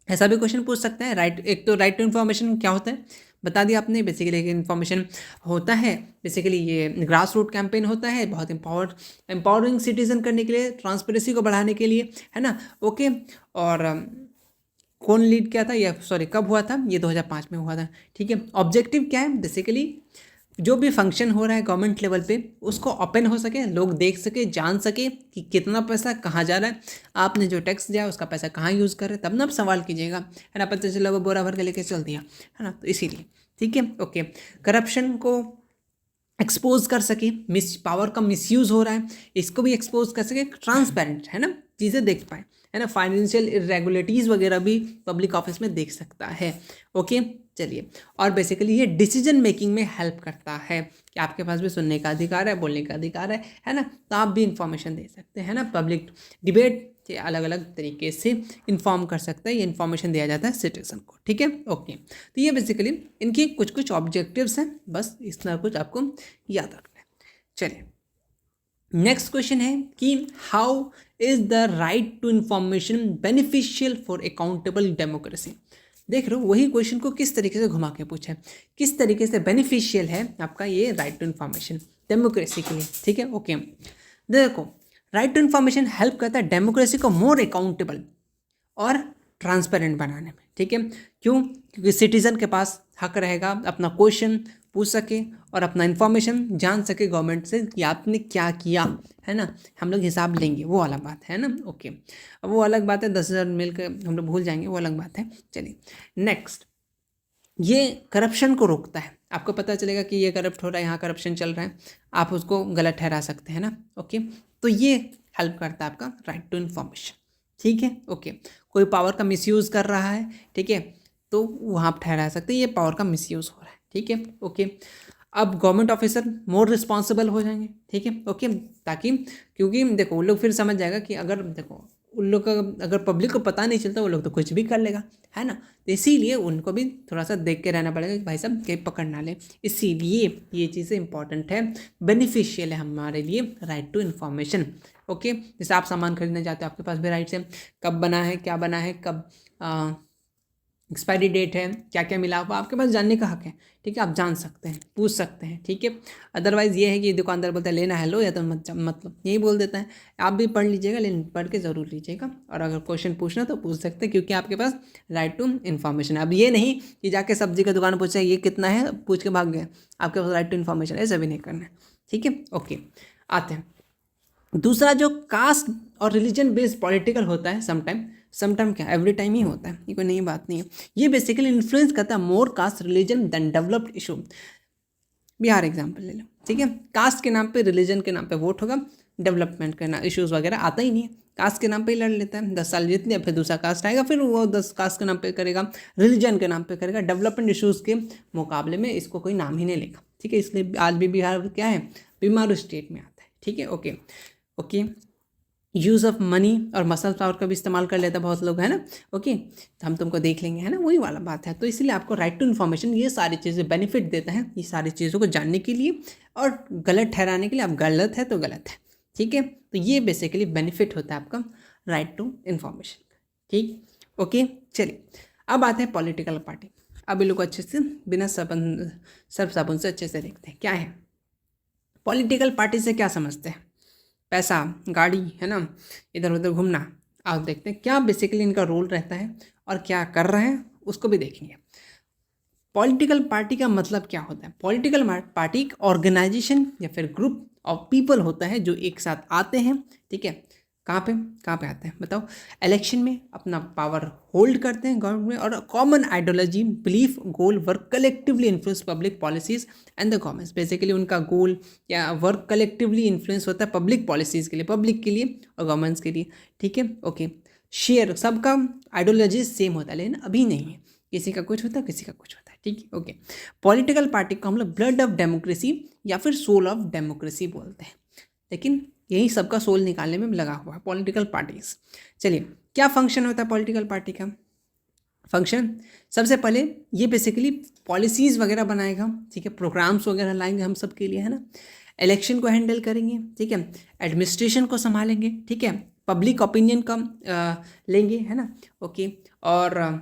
[SPEAKER 1] ऐसा भी क्वेश्चन पूछ सकते हैं। राइट, एक तो राइट टू इन्फॉर्मेशन क्या होता है बता दिया आपने, बेसिकली इन्फॉर्मेशन होता है, बेसिकली ये ग्रास रूट कैंपेन होता है, बहुत एम्पावरिंग सिटीजन करने के लिए, ट्रांसपेरेंसी को बढ़ाने के लिए, है ना। ओके, और कौन लीड किया था, या सॉरी कब हुआ था, ये 2005 में हुआ था। ठीक है, ऑब्जेक्टिव क्या है, बेसिकली जो भी फंक्शन हो रहा है गवर्नमेंट लेवल पे, उसको ओपन हो सके, लोग देख सके, जान सके कि कितना पैसा कहाँ जा रहा है, आपने जो टैक्स दिया उसका पैसा कहाँ यूज़ कर रहे, तब ना आप सवाल कीजिएगा, है ना। पता चला वो बोरा भर के लेके चल दिया, है ना, तो इसीलिए। ठीक है, ओके। करप्शन को एक्सपोज कर सके, मिस पावर का मिसयूज़ हो रहा है इसको भी एक्सपोज कर सके, ट्रांसपेरेंट, है ना, चीज़ें देख पाए, है ना। फाइनेंशियल इरेगुलरिटीज़ वगैरह भी पब्लिक ऑफिस में देख सकता है। ओके, चलिए। और बेसिकली ये डिसीजन मेकिंग में हेल्प करता है कि आपके पास भी सुनने का अधिकार है, बोलने का अधिकार है ना, तो आप भी इंफॉर्मेशन दे सकते हैं ना। पब्लिक डिबेट के अलग अलग तरीके से इन्फॉर्म कर सकते हैं, ये इन्फॉर्मेशन दिया जाता है सिटीजन को। ठीक है, ओके। तो ये बेसिकली इनकी कुछ कुछ ऑब्जेक्टिव्स हैं, बस इतना कुछ आपको याद रखना है। चलिए, नेक्स्ट क्वेश्चन है कि how is the right to information beneficial for accountable democracy. देख रहे हो, वही क्वेश्चन को किस तरीके से घुमा के पूछा है, किस तरीके से बेनिफिशियल है आपका ये राइट टू इन्फॉर्मेशन डेमोक्रेसी के लिए। ठीक है, ओके। देखो, राइट टू इन्फॉर्मेशन हेल्प करता है डेमोक्रेसी को मोर अकाउंटेबल और ट्रांसपेरेंट बनाने में। ठीक है, क्यों? क्योंकि सिटीज़न के पास हक रहेगा अपना क्वेश्चन पूछ सके और अपना इन्फॉर्मेशन जान सके गवर्नमेंट से कि आपने क्या किया, है ना। हम लोग हिसाब लेंगे, वो अलग बात है ना। ओके, अब वो अलग बात है, 10,000 मिल कर हम लोग भूल जाएंगे, वो अलग बात है। चलिए, नेक्स्ट, ये करप्शन को रोकता है। आपको पता चलेगा कि ये करप्ट हो रहा है, यहाँ करप्शन चल रहा है, आप उसको गलत ठहरा सकते हैं ना। ओके, तो ये हेल्प करता है आपका राइट टू इन्फॉर्मेशन। ठीक है, ओके। कोई पावर का मिसयूज़ कर रहा है, ठीक है, तो वहाँ आप ठहरा सकते हैं ये पावर का मिसयूज़ हो रहा है। ठीक है, ओके। अब गवर्नमेंट ऑफिसर मोर रिस्पॉन्सिबल हो जाएंगे। ठीक है, ओके, ताकि, क्योंकि देखो वो लोग फिर समझ जाएगा कि अगर देखो उन लोग का अगर पब्लिक को पता नहीं चलता वो लोग तो कुछ भी कर लेगा, है ना। तो इसीलिए उनको भी थोड़ा सा देख के रहना पड़ेगा कि भाई साहब कहीं पकड़ ना ले, इसीलिए ये चीज़ें इंपॉर्टेंट है, बेनिफिशियल है हमारे लिए राइट टू इन्फॉर्मेशन। ओके, जैसे आप सामान खरीदने जाते हो, आपके पास भी राइट्स है, कब बना है, क्या बना है, कब एक्सपायरी डेट है, क्या क्या मिला हुआ, आपके पास जानने का हक है। ठीक है, आप जान सकते हैं, पूछ सकते हैं। ठीक है, अदरवाइज़ ये है कि दुकानदार बोलता है लेना है लो, या तो मतलब यही बोल देता है। आप भी पढ़ लीजिएगा, लेकिन पढ़ के ज़रूर लीजिएगा, और अगर क्वेश्चन पूछना तो पूछ सकते हैं, क्योंकि आपके पास राइट टू इन्फॉर्मेशन। अब ये नहीं कि जाके सब्जी का दुकान पूछा ये कितना है, पूछ के भाग गए, आपके पास राइट टू इन्फॉर्मेशन, ऐसा भी नहीं करना है। ठीक है, ओके। आते हैं दूसरा, जो कास्ट और रिलीजन बेस्ड पॉलिटिकल होता है, समटाइम क्या एवरी टाइम ही होता है, ये कोई नई बात नहीं है। ये बेसिकली इन्फ्लुएंस करता है more caste religion than developed issue. Bihar example ले लो, ठीक है, कास्ट के नाम पे, रिलीजन के नाम पे वोट होगा, डेवलपमेंट करना इश्यूज़ वगैरह आता ही नहीं है, कास्ट के नाम पे ही लड़ लेता है, 10 साल जीत लिया, फिर दूसरा कास्ट आएगा, फिर वो 10 कास्ट के नाम पे करेगा, रिलीजन के नाम पे करेगा, डेवलपमेंट इश्यूज़ के मुकाबले में इसको कोई नाम ही नहीं लेगा। ठीक है, इसलिए आज भी बिहार क्या है, बीमारू स्टेट में आता है। ठीक है, okay okay. Use of money और मसल पावर का भी इस्तेमाल कर लेता है बहुत लोग, है ना। ओके, तो हम तुमको देख लेंगे, है ना, वही वाला बात है। तो इसलिए आपको राइट टू इन्फॉर्मेशन ये सारी चीज़ें बेनिफिट देता है, ये सारी चीज़ों को जानने के लिए और गलत ठहराने के लिए। आप गलत है तो गलत है, ठीक है, तो ये बेसिकली बेनिफिट होता है आपका राइट टू इन्फॉर्मेशन। ठीक, ओके। चलिए, अब आते हैं पॉलिटिकल पार्टी। अब इन लोग को अच्छे से बिना सर्फ साबुन से अच्छे से देखते हैं क्या है पॉलिटिकल पार्टी से, क्या समझते हैं, पैसा, गाड़ी, है ना, इधर उधर घूमना। आप देखते हैं क्या बेसिकली इनका रोल रहता है और क्या कर रहे हैं, उसको भी देखेंगे। पॉलिटिकल पार्टी का मतलब क्या होता है? पॉलिटिकल पार्टी एक ऑर्गेनाइजेशन या फिर ग्रुप ऑफ पीपल होता है जो एक साथ आते हैं, ठीक है,
[SPEAKER 2] कहाँ पे कहाँ पे आते हैं बताओ? इलेक्शन में अपना पावर होल्ड करते हैं गवर्नमेंट में, और common ideology, belief, goal, work collectively influence public policies and the governments. Basically उनका गोल या वर्क कलेक्टिवली इन्फ्लुएंस होता है पब्लिक पॉलिसीज़ के लिए, पब्लिक के लिए और गवर्नमेंट्स के लिए। ठीक है, ओके। शेयर, सबका आइडियोलॉजी सेम होता है, लेकिन अभी नहीं है, किसी का कुछ होता है, किसी का कुछ होता है। ठीक है, ओके। पॉलिटिकल पार्टी को हम लोग ब्लड ऑफ डेमोक्रेसी या फिर सोल ऑफ डेमोक्रेसी बोलते हैं, लेकिन यही सबका सोल निकालने में लगा हुआ है पॉलिटिकल पार्टीज। चलिए, क्या फंक्शन होता है पॉलिटिकल पार्टी का? फंक्शन सबसे पहले ये बेसिकली पॉलिसीज़ वगैरह बनाएगा, ठीक है, प्रोग्राम्स वगैरह लाएंगे हम सब के लिए, है ना। इलेक्शन को हैंडल करेंगे, ठीक है, एडमिनिस्ट्रेशन को संभालेंगे, ठीक है, पब्लिक ओपिनियन का लेंगे, है ना, ओके। और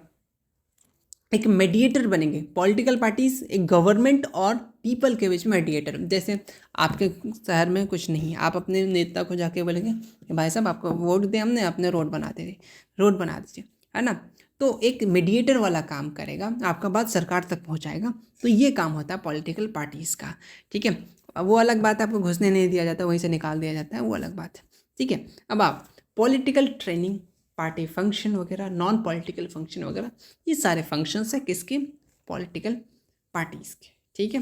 [SPEAKER 2] एक मेडिएटर बनेंगे पॉलिटिकल पार्टीज, एक गवर्नमेंट और पीपल के बीच में मेडिएटर। जैसे आपके शहर में कुछ नहीं है, आप अपने नेता को जाके बोलेंगे कि भाई साहब आपको वोट दिया हमने, अपने रोड बना दीजिए, है ना। तो एक मेडिएटर वाला काम करेगा, आपका बात सरकार तक पहुंचाएगा। तो ये काम होता है पॉलिटिकल पार्टीज़ का, ठीक है। अब वो अलग बात है, आपको घुसने नहीं दिया जाता, वहीं से निकाल दिया जाता है, वो अलग बात है, ठीक है। अब आप पॉलिटिकल ट्रेनिंग, पार्टी फंक्शन वगैरह, नॉन पॉलिटिकल फंक्शन वगैरह, ये सारे फंक्शंस है किसके? पॉलिटिकल पार्टीज़ के, ठीक है।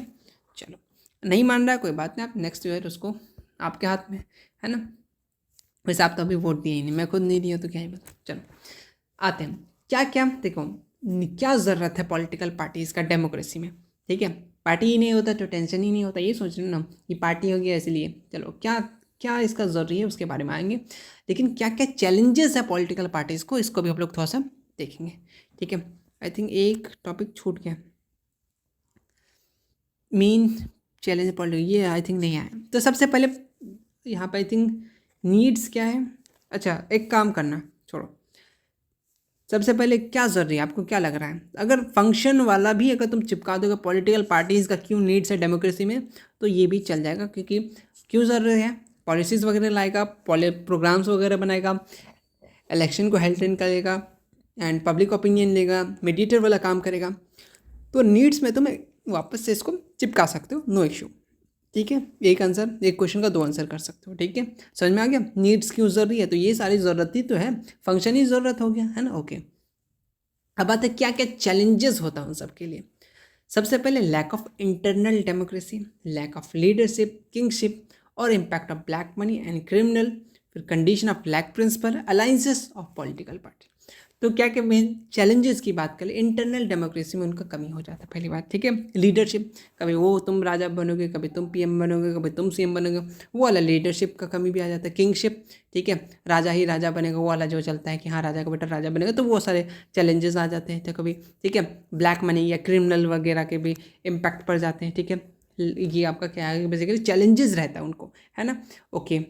[SPEAKER 2] चलो, नहीं मान रहा कोई बात नहीं, आप नेक्स्ट ईयर उसको आपके हाथ में, है ना। वैसे आप तो अभी वोट दिए ही नहीं, मैं खुद नहीं दिया तो क्या ही बता। चलो आते हैं, क्या क्या देखो, क्या ज़रूरत है पॉलिटिकल पार्टीज़ का डेमोक्रेसी में, ठीक है। पार्टी ही नहीं होता तो टेंशन ही नहीं होता, ये सोच रहे ना कि पार्टी हो गया इसलिए। चलो, क्या क्या इसका ज़रूरी है उसके बारे में आएंगे, लेकिन क्या क्या चैलेंजेस है पॉलिटिकल पार्टीज़ को, इसको भी हम लोग थोड़ा सा देखेंगे, ठीक है। आई थिंक एक टॉपिक छूट गया, मेन चैलेंज पॉलिटिकल, ये आई थिंक नहीं आया। तो सबसे पहले यहाँ पर आई थिंक नीड्स क्या है। अच्छा, एक काम करना, छोड़ो, सबसे पहले क्या ज़रूरी है, आपको क्या लग रहा है? अगर फंक्शन वाला भी अगर तुम चिपका दोगे पॉलिटिकल पार्टीज़ का क्यों नीड्स है डेमोक्रेसी में, तो ये भी चल जाएगा, क्योंकि क्यों ज़रूरी है, पॉलिसीज़ वगैरह लाएगा, प्रोग्राम्स वगैरह बनाएगा, इलेक्शन को हेल्ड करेगा एंड पब्लिक ओपिनियन लेगा, मीडिएटर वाला काम करेगा। तो नीड्स में तुम्हें वापस से इसको चिपका सकते हो, नो इशू, ठीक है। एक आंसर, एक क्वेश्चन का दो आंसर कर सकते हो, ठीक है। समझ में आ गया नीड्स क्यों ज़रूरी है? तो ये सारी ज़रूरत ही तो है, फंक्शन ही ज़रूरत हो गया, है ना, ओके। अब बात है क्या क्या चैलेंजेस होता है उन सब के लिए। सबसे पहले lack of internal democracy, lack of leadership, kingship और impact of black money and criminal, फिर condition of black principle, alliances of political party. तो क्या क्या मेन चैलेंजेस की बात करें, इंटरनल डेमोक्रेसी में उनका कमी हो जाता है, पहली बात, ठीक है। लीडरशिप, कभी वो तुम राजा बनोगे, कभी तुम पीएम बनोगे, कभी तुम सीएम बनोगे, वो वाला लीडरशिप का कमी भी आ जाता है। किंगशिप, ठीक है, राजा ही राजा बनेगा, वो वाला जो चलता है कि हाँ राजा का बेटा राजा बनेगा, तो वो सारे चैलेंजेस आ जाते हैं। तो कभी, ठीक है, ब्लैक मनी या क्रिमिनल वगैरह के भी इम्पैक्ट पड़ जाते हैं, ठीक है। ये आपका क्या है, बेसिकली चैलेंजेस रहता है उनको, है ना, ओके।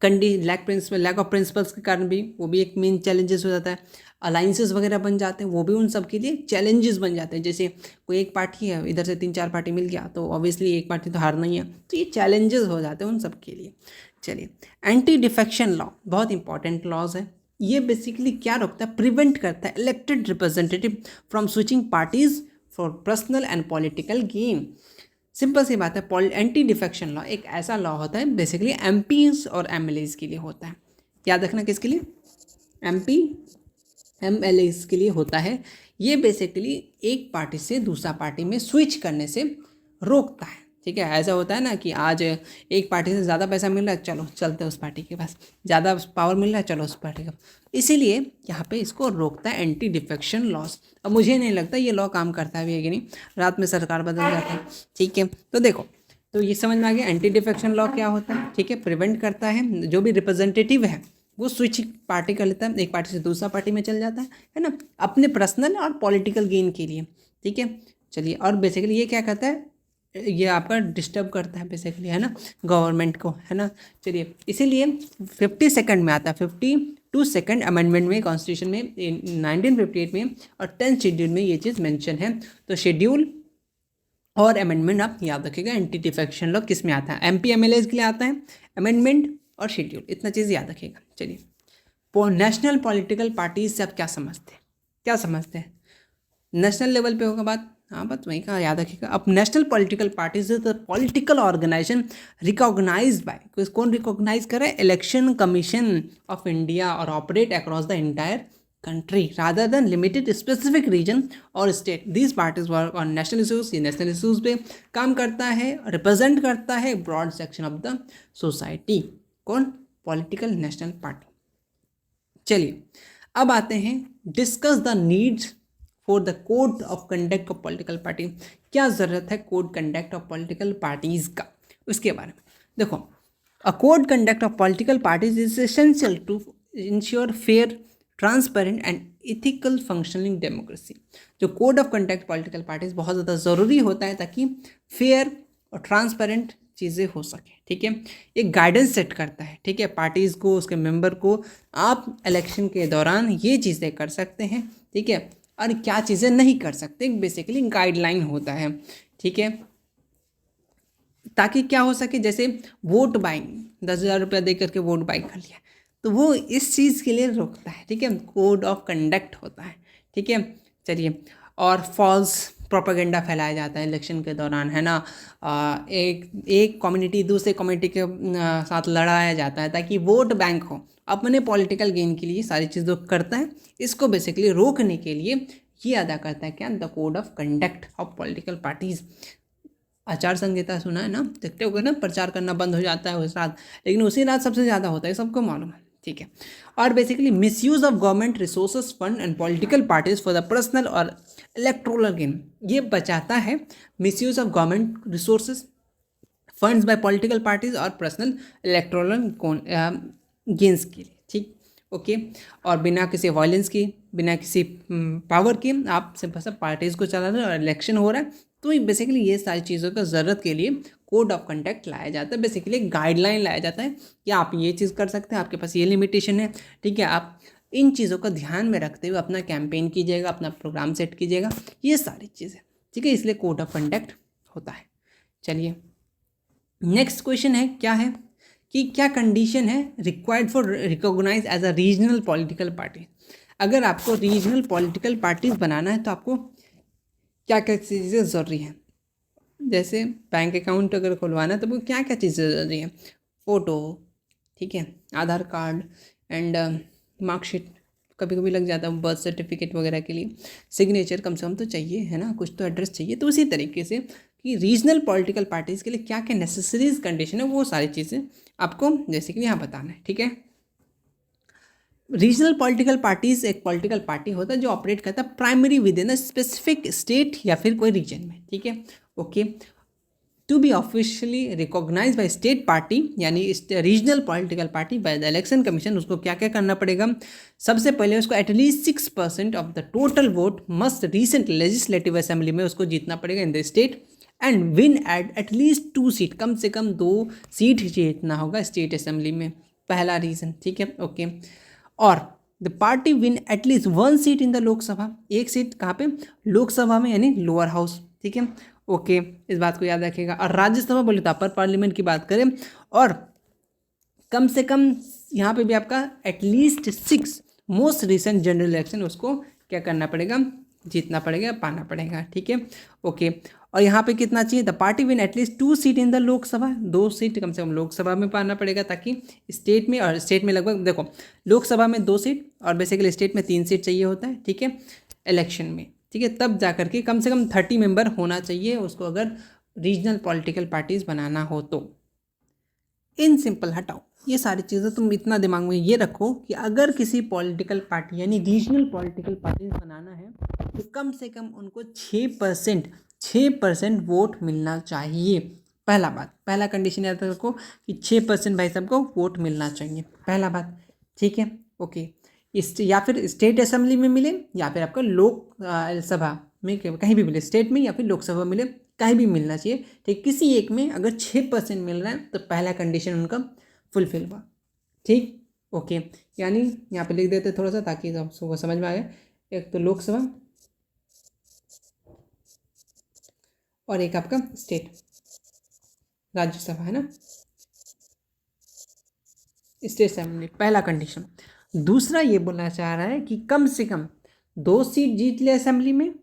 [SPEAKER 2] लैक ऑफ प्रिंसिपल्स के कारण भी वो भी एक मेन चैलेंजेस हो जाता है। अलाइंसेस वगैरह बन जाते हैं, वो भी उन सब के लिए चैलेंजेस बन जाते हैं। जैसे कोई एक पार्टी है, इधर से 3-4 पार्टी मिल गया, तो ऑब्वियसली एक पार्टी तो हारना ही है, तो ये चैलेंजेस हो जाते हैं उन सब के लिए। चलिए, एंटी डिफेक्शन लॉ बहुत इंपॉर्टेंट लॉज है। ये बेसिकली क्या रोकता है, प्रिवेंट करता है elected representative from switching parties for personal and political gain. Simple सी बात है, एंटी डिफेक्शन लॉ एक ऐसा लॉ होता है बेसिकली एमपीज और एमएलएज के लिए होता है। याद रखना किसके लिए, एमपी एमएलएज के लिए होता है। ये बेसिकली एक पार्टी से दूसरा पार्टी में स्विच करने से रोकता है, ठीक है। ऐसा होता है ना कि आज एक पार्टी से ज़्यादा पैसा मिल रहा है, चलो चलते हैं उस पार्टी के पास, ज़्यादा पावर मिल रहा है, चलो उस पार्टी का, इसीलिए यहाँ पे इसको रोकता है एंटी डिफेक्शन लॉस। अब मुझे नहीं लगता ये लॉ काम करता भी है कि नहीं, रात में सरकार बदल जाती है, ठीक है। तो देखो, तो ये समझ में आ गया एंटी डिफेक्शन लॉ क्या होता है, ठीक है। प्रिवेंट करता है, जो भी रिप्रेजेंटेटिव है वो स्विच पार्टी कर लेता है, एक पार्टी से दूसरा पार्टी में चल जाता है ना, अपने पर्सनल और पॉलिटिकल गेन के लिए, ठीक है। चलिए, और बेसिकली ये क्या करता है, ये आपका डिस्टर्ब करता है बेसिकली, है ना, गवर्नमेंट को, है ना। चलिए, इसीलिए 52 में आता है, 52 अमेंडमेंट में कॉन्स्टिट्यूशन में 1958 में, और 10th शेड्यूल में ये चीज़ मेंशन है। तो शेड्यूल और अमेंडमेंट आप याद रखिएगा। एंटी डिफेक्शन लॉ किस में आता है, एमपी एमएलएज के लिए आता है, अमेंडमेंट और शेड्यूल, इतना चीज़ याद रखिएगा। चलिए, नेशनल पॉलिटिकल पार्टीज से आप क्या समझते हैं, क्या समझते हैं? नेशनल लेवल पे होगा बात, हाँ बस वही कहा, याद रखिएगा। अब national political parties the political organization recognized by, कौन रिकॉग्नाइज करे? इलेक्शन कमीशन ऑफ इंडिया, और operate across the entire country rather than limited specific region और state. These parties work on national issues, ये national issues पे काम करता है, represent करता है broad section of the society. कौन? Political national party. चलिए अब आते हैं discuss the needs for the code of conduct of political party. क्या ज़रूरत है code conduct of political parties का, उसके बारे में देखो। A code conduct of political parties is essential to ensure fair, transparent and ethical functioning democracy. जो code of conduct political parties बहुत ज़्यादा ज़रूरी होता है ताकि फेयर और ट्रांसपेरेंट चीज़ें हो सके, ठीक है। एक गाइडेंस सेट करता है, ठीक है, पार्टीज़ को, उसके मेंबर को, आप इलेक्शन के दौरान ये चीज़ें कर सकते हैं, ठीक है, और क्या चीज़ें नहीं कर सकते, बेसिकली गाइडलाइन होता है, ठीक है, ताकि क्या हो सके, जैसे वोट बाइंग, 10,000 रुपया दे करके वोट बाइंग कर लिया, तो वो इस चीज़ के लिए रोकता है, ठीक है, कोड ऑफ कंडक्ट होता है, ठीक है। चलिए, और फॉल्स प्रोपेगेंडा फैलाया जाता है इलेक्शन के दौरान, है ना। एक कम्युनिटी दूसरे कम्युनिटी के साथ लड़ाया जाता है ताकि वोट बैंक हो, अपने पॉलिटिकल गेन के लिए सारी चीज़ों को करता है। इसको बेसिकली रोकने के लिए ये अदा करता है क्या? The code of conduct of political parties. आचार संहिता सुना है ना, देखते हो ना, प्रचार करना बंद हो जाता है उस रात, लेकिन उसी रात सबसे ज़्यादा होता है, सबको मालूम है, ठीक है। और basically misuse of government resources fund and political parties for the personal और इलेक्टोरल गेन। ये बचाता है misuse of government resources funds bye political parties और पर्सनल इलेक्टोरल गेंस के लिए, ठीक, ओके। और बिना किसी वायलेंस की, बिना किसी पावर के आप सिंपल सब पार्टीज़ को चला रहे हैं और इलेक्शन हो रहा है, तो बेसिकली ये सारी चीज़ों का ज़रूरत के लिए कोड ऑफ कंडक्ट लाया जाता है। बेसिकली गाइडलाइन लाया जाता है कि आप ये चीज़ कर सकते हैं, आपके पास ये लिमिटेशन है, ठीक है, आप इन चीज़ों का ध्यान में रखते हुए अपना कैंपेन कीजिएगा, अपना प्रोग्राम सेट कीजिएगा, ये सारी चीज़ें, ठीक है, इसलिए कोड ऑफ कंडक्ट होता है। चलिए नेक्स्ट क्वेश्चन है, क्या है कि क्या कंडीशन है required for recognize as a regional political party. अगर आपको रीजनल पॉलिटिकल पार्टीज बनाना है तो आपको क्या क्या चीज़ें ज़रूरी हैं। जैसे बैंक अकाउंट अगर खुलवाना है तो वो क्या क्या चीज़ें ज़रूरी हैं? फ़ोटो, ठीक है, आधार कार्ड एंड मार्कशीट, कभी कभी लग जाता है बर्थ सर्टिफिकेट वगैरह के लिए, सिग्नेचर कम से कम तो चाहिए, है ना, कुछ तो एड्रेस चाहिए। तो उसी तरीके से कि रीजनल पॉलिटिकल पार्टीज़ के लिए क्या क्या नेसेसरीज कंडीशन है, वो सारी चीज़ें आपको जैसे कि यहाँ बताना है, ठीक है। रीजनल पॉलिटिकल पार्टीज एक पॉलिटिकल पार्टी होता है जो ऑपरेट करता है primary within a specific state या फिर कोई रीजन में, ठीक है, okay. To be officially recognize by state party यानी regional political party by the election commission, उसको क्या क्या करना पड़ेगा? सबसे पहले उसको at least 6% of the total vote must recent legislative assembly में उसको जीतना पड़ेगा in the state, and win at least 2 seat, कम से कम 2 सीट जीतना होगा स्टेट असेंबली में, पहला रीज़न, ठीक है, ओके। और the party win at least 1 seat in the Lok Sabha, एक सीट कहाँ पे? लोकसभा में, यानी लोअर हाउस, ठीक है, ओके, इस बात को याद रखिएगा। और राज्यसभा बोले तो अपर पार्लियामेंट की बात करें, और कम से कम यहाँ पे भी आपका at least 6 most recent general election उसको क्या करना पड़ेगा? जीतना पड़ेगा, पाना पड़ेगा, ठीक है, ओके। और यहाँ पे कितना चाहिए? The party win at least 2 seat in the Lok Sabha, 2 seat कम से कम लोकसभा में पाना पड़ेगा, ताकि स्टेट में, और स्टेट में लगभग देखो लोकसभा में 2 सीट और बेसिकली स्टेट में 3 सीट चाहिए होता है, ठीक है, इलेक्शन में, ठीक है, तब जा करके कम से कम 30 मेंबर होना चाहिए उसको अगर रीजनल पॉलिटिकल पार्टीज बनाना हो तो। इन सिंपल हटाओ ये सारी चीज़ें, तुम इतना दिमाग में ये रखो कि अगर किसी पॉलिटिकल पार्टी यानी रीजनल पॉलिटिकल पार्टीज बनाना है तो कम से कम उनको 6% वोट मिलना चाहिए। पहला बात, पहला कंडीशन याद रखो कि 6% भाई सबको वोट मिलना चाहिए, पहला बात, ठीक है, ओके। या फिर स्टेट असेंबली में मिले या फिर आपका लोक सभा में, कहीं भी मिले, स्टेट में या फिर लोकसभा मिले, कहीं भी मिलना चाहिए, ठीक, किसी एक में अगर 6% मिल रहा है तो पहला कंडीशन उनका फुलफिल हुआ, ठीक, ओके। यानी यहाँ पे लिख देते थोड़ा सा ताकि सबको समझ में आए, एक तो लोकसभा और एक आपका स्टेट राज्यसभा, है ना, स्टेट असेंबली, पहला कंडीशन। दूसरा ये बोलना चाह रहा है कि कम से कम 2 सीट जीत ले असेंबली में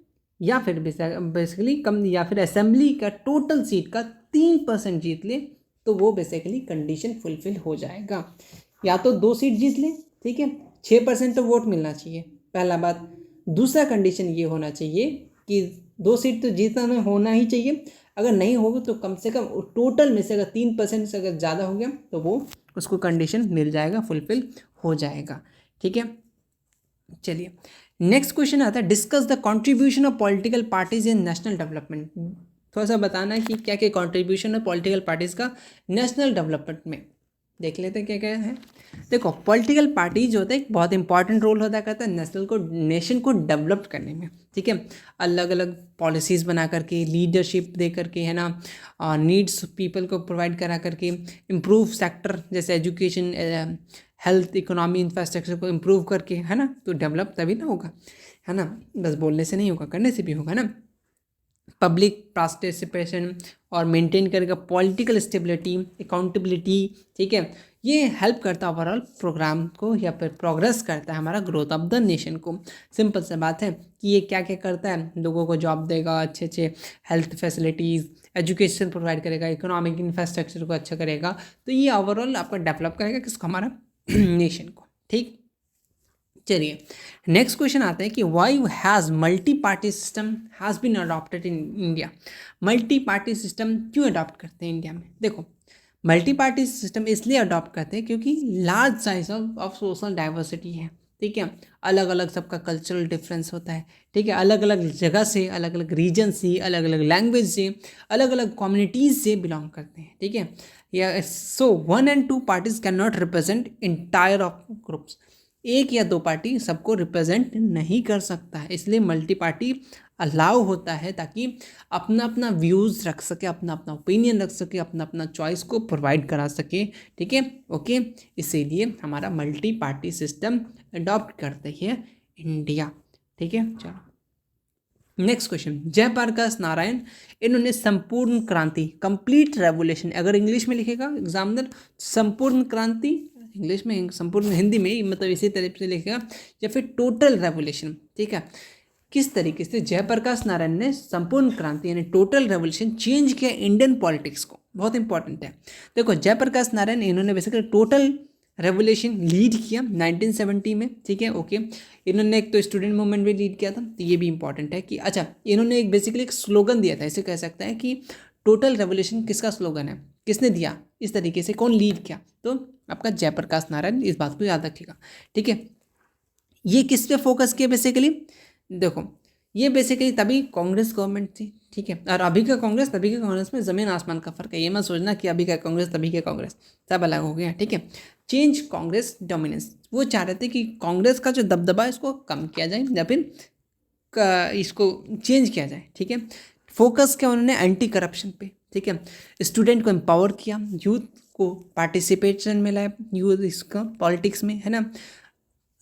[SPEAKER 2] या फिर बेसिकली कम, या फिर असेंबली का टोटल सीट का 3% जीत ले, तो वो बेसिकली कंडीशन फुलफिल हो जाएगा। या तो 2 सीट जीत ले, ठीक है, 6% तो वोट मिलना चाहिए, पहला बात। दूसरा कंडीशन ये होना चाहिए कि 2 सीट तो जीतना में होना ही चाहिए, अगर नहीं होगा तो कम से कम टोटल में से अगर 3% से अगर ज़्यादा हो गया तो वो उसको कंडीशन मिल जाएगा, फुलफिल हो जाएगा, ठीक है। चलिए नेक्स्ट क्वेश्चन आता है, discuss the contribution of political parties in national development. थोड़ा सा बताना है कि क्या क्या कंट्रीब्यूशन है पॉलिटिकल पार्टीज का नेशनल डेवलपमेंट में। देख लेते हैं क्या क्या है। देखो पॉलिटिकल पार्टी जो होता है एक बहुत इंपॉर्टेंट रोल होता करता है नेशन को डेवलप करने में, ठीक है। अलग अलग पॉलिसीज़ बना करके, लीडरशिप दे करके, है ना, नीड्स पीपल को प्रोवाइड करा करके, इम्प्रूव सेक्टर जैसे एजुकेशन, हेल्थ, इकोनॉमी, इंफ्रास्ट्रक्चर को इम्प्रूव करके, है ना, तो डेवलप तभी ना होगा, है ना, बस बोलने से नहीं होगा, करने से भी होगा ना। पब्लिक पार्टिसिपेशन और मेंटेन करेगा पॉलिटिकल स्टेबिलिटी, अकाउंटेबिलिटी, ठीक है। ये हेल्प करता है ओवरऑल प्रोग्राम को, या फिर प्रोग्रेस करता है हमारा ग्रोथ ऑफ द नेशन को। सिंपल सा बात है कि ये क्या क्या करता है, लोगों को जॉब देगा, अच्छे अच्छे हेल्थ फैसिलिटीज़, एजुकेशन प्रोवाइड करेगा, इकोनॉमिक इंफ्रास्ट्रक्चर को अच्छा करेगा, तो ये ओवरऑल आपका डेवलप करेगा किसको, हमारा नेशन को, ठीक। चलिए नेक्स्ट क्वेश्चन आता है कि why has multi party system has been adopted in India. Multi party system क्यों अडॉप्ट करते हैं इंडिया में? देखो मल्टी पार्टी सिस्टम इसलिए अडॉप्ट करते हैं क्योंकि large size of social diversity है, ठीक है। अलग अलग सबका कल्चरल डिफरेंस होता है, ठीक है। अलग अलग जगह से, अलग अलग रीजन से, अलग अलग लैंग्वेज से, अलग अलग कम्युनिटीज़ से बिलोंग करते हैं, ठीक है। या सो 1 and 2 parties can not represent entire of groups. एक या दो पार्टी सबको रिप्रेजेंट नहीं कर सकता है, इसलिए मल्टी पार्टी अलाउ होता है ताकि अपना अपना व्यूज़ रख सके, अपना अपना ओपिनियन रख सके, अपना अपना चॉइस को प्रोवाइड करा सके, ठीक है, ओके। इसीलिए हमारा मल्टी पार्टी सिस्टम अडॉप्ट करते हैं इंडिया, ठीक है। चलो नेक्स्ट क्वेश्चन, जयप्रकाश नारायण, इन्होंने संपूर्ण क्रांति, कंप्लीट रेवोल्यूशन, अगर इंग्लिश में लिखेगा एग्जामिनर संपूर्ण क्रांति, इंग्लिश में संपूर्ण, हिंदी में मतलब इसी तरह से लिखेगा, या फिर टोटल रेवोल्यूशन, ठीक है। किस तरीके से जयप्रकाश नारायण ने संपूर्ण क्रांति यानी टोटल रेवोल्यूशन चेंज किया इंडियन पॉलिटिक्स को, बहुत इंपॉर्टेंट है। देखो जयप्रकाश नारायण इन्होंने बेसिकली टोटल रेवोल्यूशन लीड किया 1970 में, ठीक है, ओके। इन्होंने एक तो स्टूडेंट मूवमेंट भी लीड किया था, तो ये भी इंपॉर्टेंट है कि अच्छा इन्होंने एक बेसिकली एक स्लोगन दिया था, इसे कह सकते हैं कि टोटल रेवोल्यूशन किसका स्लोगन है, किसने दिया, इस तरीके से कौन लीड किया, तो आपका जयप्रकाश नारायण, इस बात को याद रखिएगा, ठीक है। ये किस पे फोकस किया बेसिकली, देखो ये बेसिकली तभी कांग्रेस गवर्नमेंट थी, ठीक है, और अभी का कांग्रेस तभी के कांग्रेस में ज़मीन आसमान का फ़र्क है। ये मत सोचना कि अभी का कांग्रेस तभी के कांग्रेस, सब अलग हो गया, ठीक है। चेंज कांग्रेस डोमिनेंस, वो चाह रहे थे कि कांग्रेस का जो दबदबा है इसको कम किया जाए या फिर इसको चेंज किया जाए, ठीक है। फोकस किया उन्होंने एंटी करप्शन पे, ठीक है। स्टूडेंट को एम्पावर किया, यूथ को पार्टिसिपेशन में लाया, यूथ इसका पॉलिटिक्स में, है ना।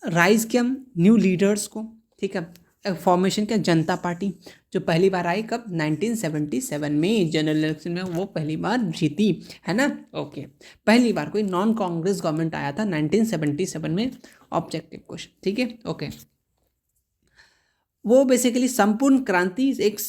[SPEAKER 2] राइज किया न्यू लीडर्स को, ठीक है। फॉर्मेशन किया जनता पार्टी, जो पहली बार आई कब, 1977 में जनरल इलेक्शन में वो पहली बार जीती, है ना, ओके। पहली बार कोई नॉन कांग्रेस गवर्नमेंट आया था 1977 में, ऑब्जेक्टिव क्वेश्चन, ठीक है, ओके। वो बेसिकली संपूर्ण क्रांति एक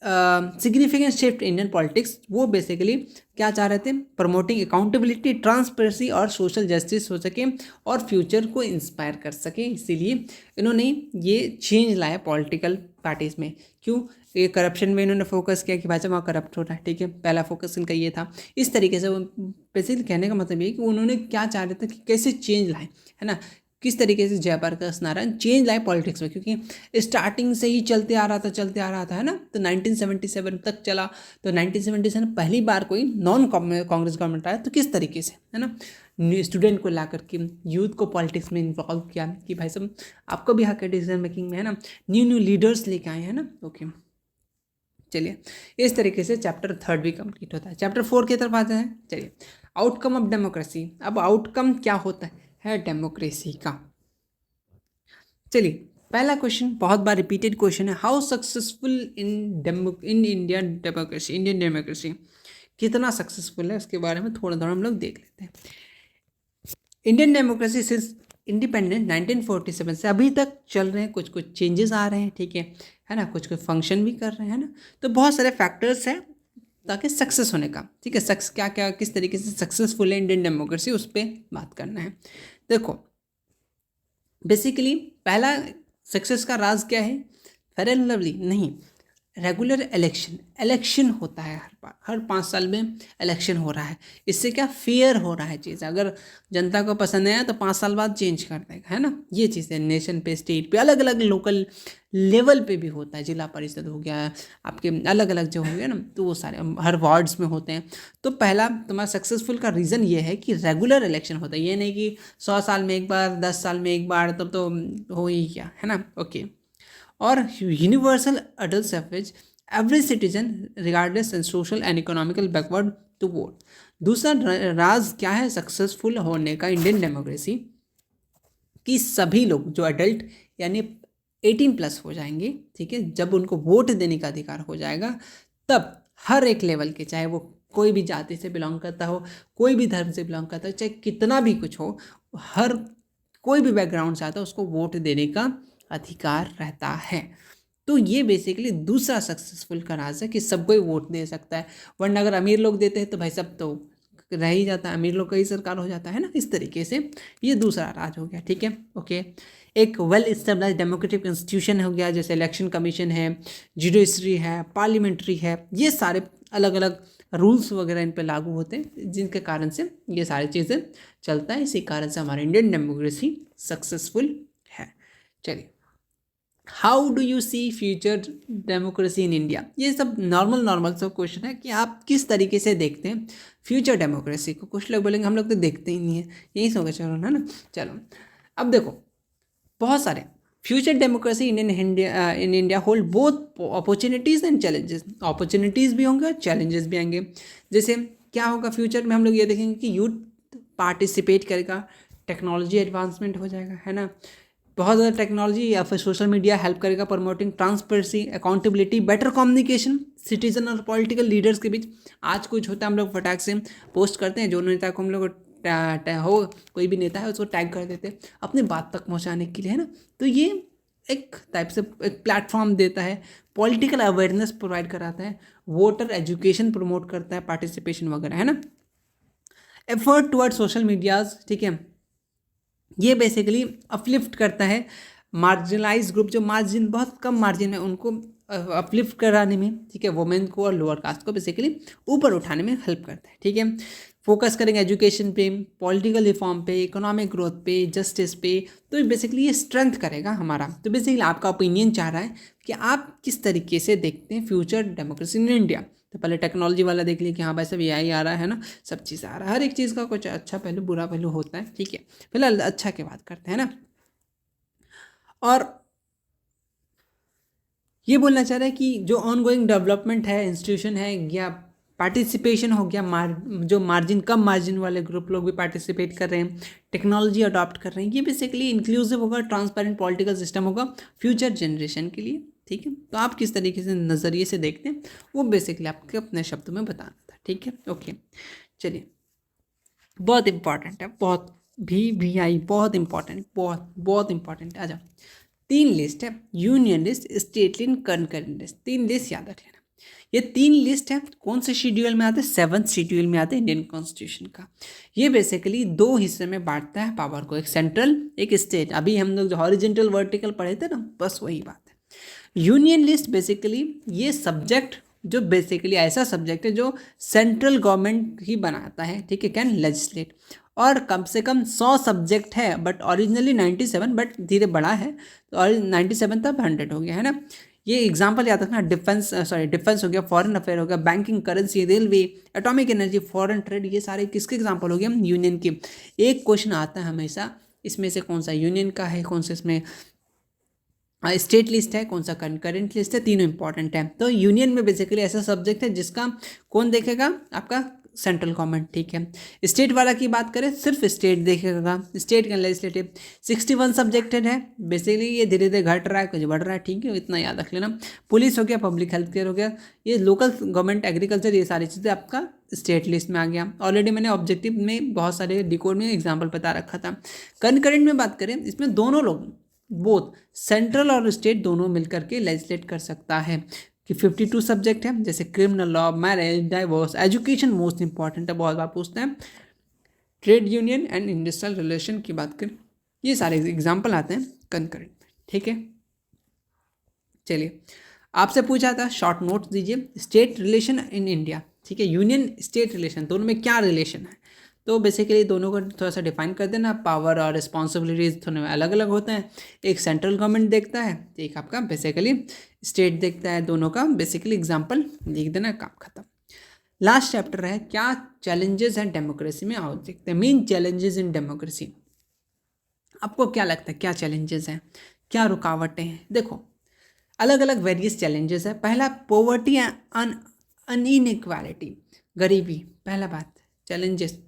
[SPEAKER 2] सिग्निफिकेंट शिफ्ट इंडियन पॉलिटिक्स, वो बेसिकली क्या चाह रहे थे, प्रमोटिंग अकाउंटेबिलिटी, ट्रांसपेरेंसी और सोशल जस्टिस हो सके और फ्यूचर को इंस्पायर कर सके, इसीलिए इन्होंने ये चेंज लाया पॉलिटिकल पार्टीज़ में। क्यों, ये करप्शन में इन्होंने फोकस किया कि भाई साहब वहाँ करप्ट हो रहा है, ठीक है, पहला फोकस इनका ये था। इस तरीके से बेसिकली कहने का मतलब ये कि उन्होंने क्या चाह रहे थे कि कैसे चेंज लाए, है ना, किस तरीके से जयप्रकाश नारायण चेंज लाए पॉलिटिक्स में, क्योंकि स्टार्टिंग से ही चलते आ रहा था, है ना, तो 1977 तक चला। तो 1977 पहली बार कोई नॉन कांग्रेस गवर्नमेंट आया, तो किस तरीके से, है ना, स्टूडेंट को ला करके यूथ को पॉलिटिक्स में इन्वॉल्व किया कि भाई साहब आपको भी हक है डिसीजन मेकिंग में, है ना, न्यू लीडर्स लेके आए हैं ना, ओके। चलिए इस तरीके से चैप्टर 3 भी कंप्लीट होता है। चैप्टर 4 की तरफ आते हैं। चलिए आउटकम ऑफ डेमोक्रेसी, अब आउटकम क्या होता है डेमोक्रेसी का। चलिए पहला क्वेश्चन बहुत बार रिपीटेड क्वेश्चन है, how successful in Indian democracy, कितना सक्सेसफुल है उसके बारे में थोड़ा थोड़ा हम लोग देख लेते हैं। इंडियन डेमोक्रेसी सिंस इंडिपेंडेंट 1947 से अभी तक चल रहे हैं, कुछ कुछ चेंजेस आ रहे हैं, ठीक है, है ना, कुछ कुछ फंक्शन भी कर रहे हैं ना। तो बहुत सारे फैक्टर्स हैं ताकि सक्सेस होने का, ठीक है, क्या क्या किस तरीके से सक्सेसफुल है इंडियन डेमोक्रेसी, उस पर बात करना है। देखो बेसिकली पहला सक्सेस का राज क्या है? फेयर एंड लवली नहीं, रेगुलर इलेक्शन होता है हर 5 साल में इलेक्शन हो रहा है। इससे क्या फेयर हो रहा है चीज़, अगर जनता को पसंद नहीं आया तो 5 साल बाद चेंज कर देगा, है ना। ये चीज़ है, नेशन पे, स्टेट पे, अलग अलग लोकल लेवल पे भी होता है, जिला परिषद हो गया, आपके अलग अलग जो हो गया ना, तो वो सारे हर वार्ड्स में होते हैं। तो पहला तुम्हारा सक्सेसफुल का रीज़न ये है कि रेगुलर इलेक्शन होता है, ये नहीं कि 100 साल में एक बार, 10 साल में एक बार, तब तो हो ही क्या, है ना। ओके, और universal adult suffrage, every citizen regardless and social and economical backward to vote. दूसरा राज क्या है सक्सेसफुल होने का इंडियन डेमोक्रेसी, कि सभी लोग जो अडल्ट यानी 18+ हो जाएंगे, ठीक है, जब उनको वोट देने का अधिकार हो जाएगा, तब हर एक लेवल के, चाहे वो कोई भी जाति से बिलोंग करता हो, कोई भी धर्म से बिलोंग करता हो, चाहे कितना भी कुछ हो, हर कोई भी बैकग्राउंड से आता है, उसको वोट देने का अधिकार रहता है। तो ये बेसिकली दूसरा सक्सेसफुल का राज है कि सबको ही वोट दे सकता है। वरना अगर अमीर लोग देते हैं तो भाई सब तो रह ही जाता है, अमीर लोग का ही सरकार हो जाता है ना। इस तरीके से ये दूसरा राज हो गया, ठीक है। ओके, एक वेल इस्टेब्लिश डेमोक्रेटिक इंस्टीट्यूशन हो गया, जैसे इलेक्शन कमीशन है, जुडिशरी है, पार्लियामेंट्री है, ये सारे अलग अलग रूल्स वगैरह इन पर लागू होते हैं, जिनके कारण से ये सारी चीज़ें चलता है। इसी कारण से हमारी इंडियन डेमोक्रेसी सक्सेसफुल है। चलिए, how do you see future democracy in India, ये सब नॉर्मल सब क्वेश्चन है कि आप किस तरीके से देखते हैं फ्यूचर डेमोक्रेसी को। कुछ लोग बोलेंगे हम लोग तो देखते ही नहीं है, यही सोचा चलो ना। चलो अब देखो, बहुत सारे future democracy in India hold both opportunities and challenges. Opportunities भी होंगे और चैलेंजेस भी आएंगे। जैसे क्या होगा फ्यूचर में, हम लोग ये देखेंगे कि यूथ पार्टिसिपेट करेगा, टेक्नोलॉजी एडवांसमेंट हो जाएगा, है ना, बहुत ज़्यादा टेक्नोलॉजी या फिर सोशल मीडिया हेल्प करेगा promoting transparency, accountability, better communication citizen और पॉलिटिकल लीडर्स के बीच। आज कुछ होता है, हम लोग फटाक से पोस्ट करते हैं, जो नेता को हम लोग हो, कोई भी नेता है उसको टैग कर देते हैं अपनी बात तक पहुंचाने के लिए, है ना। तो ये एक टाइप से एक प्लेटफॉर्म देता है, पॉलिटिकल अवेयरनेस प्रोवाइड कराता है, वोटर एजुकेशन प्रमोट करता है, पार्टिसिपेशन वगैरह, है ना। एफर्ट टुवर्ड सोशल मीडियाज, ठीक है, ये बेसिकली अपलिफ्ट करता है मार्जिनलाइज ग्रुप, जो मार्जिन बहुत कम मार्जिन है उनको अपलिफ्ट कराने में, ठीक है, वुमेन को और लोअर कास्ट को बेसिकली ऊपर उठाने में हेल्प करता है, ठीक है। फोकस करेंगे एजुकेशन पे, पॉलिटिकल रिफॉर्म पे, इकोनॉमिक ग्रोथ पे, जस्टिस पे। तो बेसिकली ये स्ट्रेंथ करेगा हमारा। तो बेसिकली आपका ओपिनियन चाह रहा है कि आप किस तरीके से देखते हैं फ्यूचर डेमोक्रेसी इन इंडिया। तो पहले टेक्नोलॉजी वाला देख लिया कि हाँ भाई सब AI आ रहा है ना, सब चीज़ आ रहा है, हर एक चीज़ का कुछ अच्छा पहलू बुरा पहलू होता है, ठीक है। फिलहाल अच्छा की बात करते हैं ना। और ये बोलना चाह रहा है कि जो ऑनगोइंग डेवलपमेंट है, इंस्टीट्यूशन है, या पार्टिसिपेशन हो गया, जो मार्जिन कम मार्जिन वाले ग्रुप लोग भी पार्टिसिपेट कर रहे हैं, टेक्नोलॉजी अडॉप्ट कर रहे हैं, ये बेसिकली इंक्लूसिव होगा, ट्रांसपेरेंट पॉलिटिकल सिस्टम होगा फ्यूचर जनरेशन के लिए, ठीक है। तो आप किस तरीके से नज़रिए से देखते हैं वो बेसिकली आपके अपने शब्दों में बताना था, ठीक है। ओके, चलिए, बहुत इंपॉर्टेंट है, बहुत VVI, बहुत इंपॉर्टेंट, बहुत बहुत इंपॉर्टेंट है। आ जाओ, 3 लिस्ट है, union list, state list, concurrent list, 3 list याद रख लेना। ये 3 लिस्ट है, कौन से शेड्यूल में आते हैं? 7th शेड्यूल में आते हैं इंडियन कॉन्स्टिट्यूशन का। ये बेसिकली 2 हिस्से में बांटता है पावर को, एक सेंट्रल, एक स्टेट। अभी हम लोग जो हॉरिजेंटल वर्टिकल पढ़े थे ना, बस वही बात है। यूनियन लिस्ट बेसिकली ये सब्जेक्ट जो बेसिकली ऐसा सब्जेक्ट है जो सेंट्रल गवर्नमेंट ही बनाता है, ठीक है, कैन लेजिस्लेट। और कम से कम 100 सब्जेक्ट है, बट ओरिजिनली 97, बट धीरे बढ़ा है, तो और 97 तब 100 हो गया, है ना। ये एग्जांपल याद रखना, डिफेंस हो गया, फॉरेन अफेयर हो गया, banking, currency, railway, atomic energy, foreign trade, ये सारे किसके एग्जांपल हो गए? यूनियन के। एक क्वेश्चन आता है हमेशा, इसमें से कौन सा यूनियन का है, कौन सा इसमें स्टेट लिस्ट है, कौन सा कंकरेंट लिस्ट है, तीनों इंपॉर्टेंट है। तो यूनियन में बेसिकली ऐसा सब्जेक्ट है जिसका कौन देखेगा? आपका सेंट्रल गवर्नमेंट, ठीक है। स्टेट वाला की बात करें, सिर्फ स्टेट देखेगा, स्टेट का लेजिस्लेटिव। 61 सब्जेक्टेड है, बेसिकली ये धीरे धीरे घट रहा है, कुछ बढ़ रहा है, ठीक है, इतना याद रख लेना। पुलिस हो गया, पब्लिक हेल्थ केयर हो गया, ये लोकल गवर्नमेंट, एग्रीकल्चर, ये सारी चीज़ें आपका स्टेट लिस्ट में आ गया। ऑलरेडी मैंने ऑब्जेक्टिव में बहुत सारे डिकोड में एग्जाम्पल बता रखा था। कंकरेंट में बात करें, इसमें दोनों लोग बोथ सेंट्रल और स्टेट दोनों मिलकर के लेजिस्लेट कर सकता है। कि 52 सब्जेक्ट है, जैसे criminal law, marriage, divorce, education most important है, बहुत बार पूछते हैं, trade union and industrial relation की बात करें, ये सारे एग्जाम्पल आते हैं कंकरेंट में। ठीक है, चलिए आपसे पूछा था, शॉर्ट नोट्स दीजिए, स्टेट रिलेशन इन इंडिया। ठीक है, यूनियन स्टेट रिलेशन दोनों में क्या रिलेशन है, तो बेसिकली दोनों को थोड़ा सा डिफाइन कर देना। पावर और रिस्पॉन्सिबिलिटीज थोड़े अलग अलग होते हैं, एक सेंट्रल गवर्नमेंट देखता है, एक आपका बेसिकली स्टेट देखता है, दोनों का बेसिकली एग्जाम्पल लिख देना, काम खत्म। लास्ट चैप्टर है क्या चैलेंजेस हैं डेमोक्रेसी में, आओ देखते हैं मेन चैलेंजेस इन डेमोक्रेसी। आपको क्या लगता है क्या चैलेंजेस हैं, क्या रुकावटें हैं? देखो अलग अलग वेरियस चैलेंजेस है। पहला पोवर्टी एंड अनइक्वालिटी, गरीबी, पहला बात चैलेंजेस,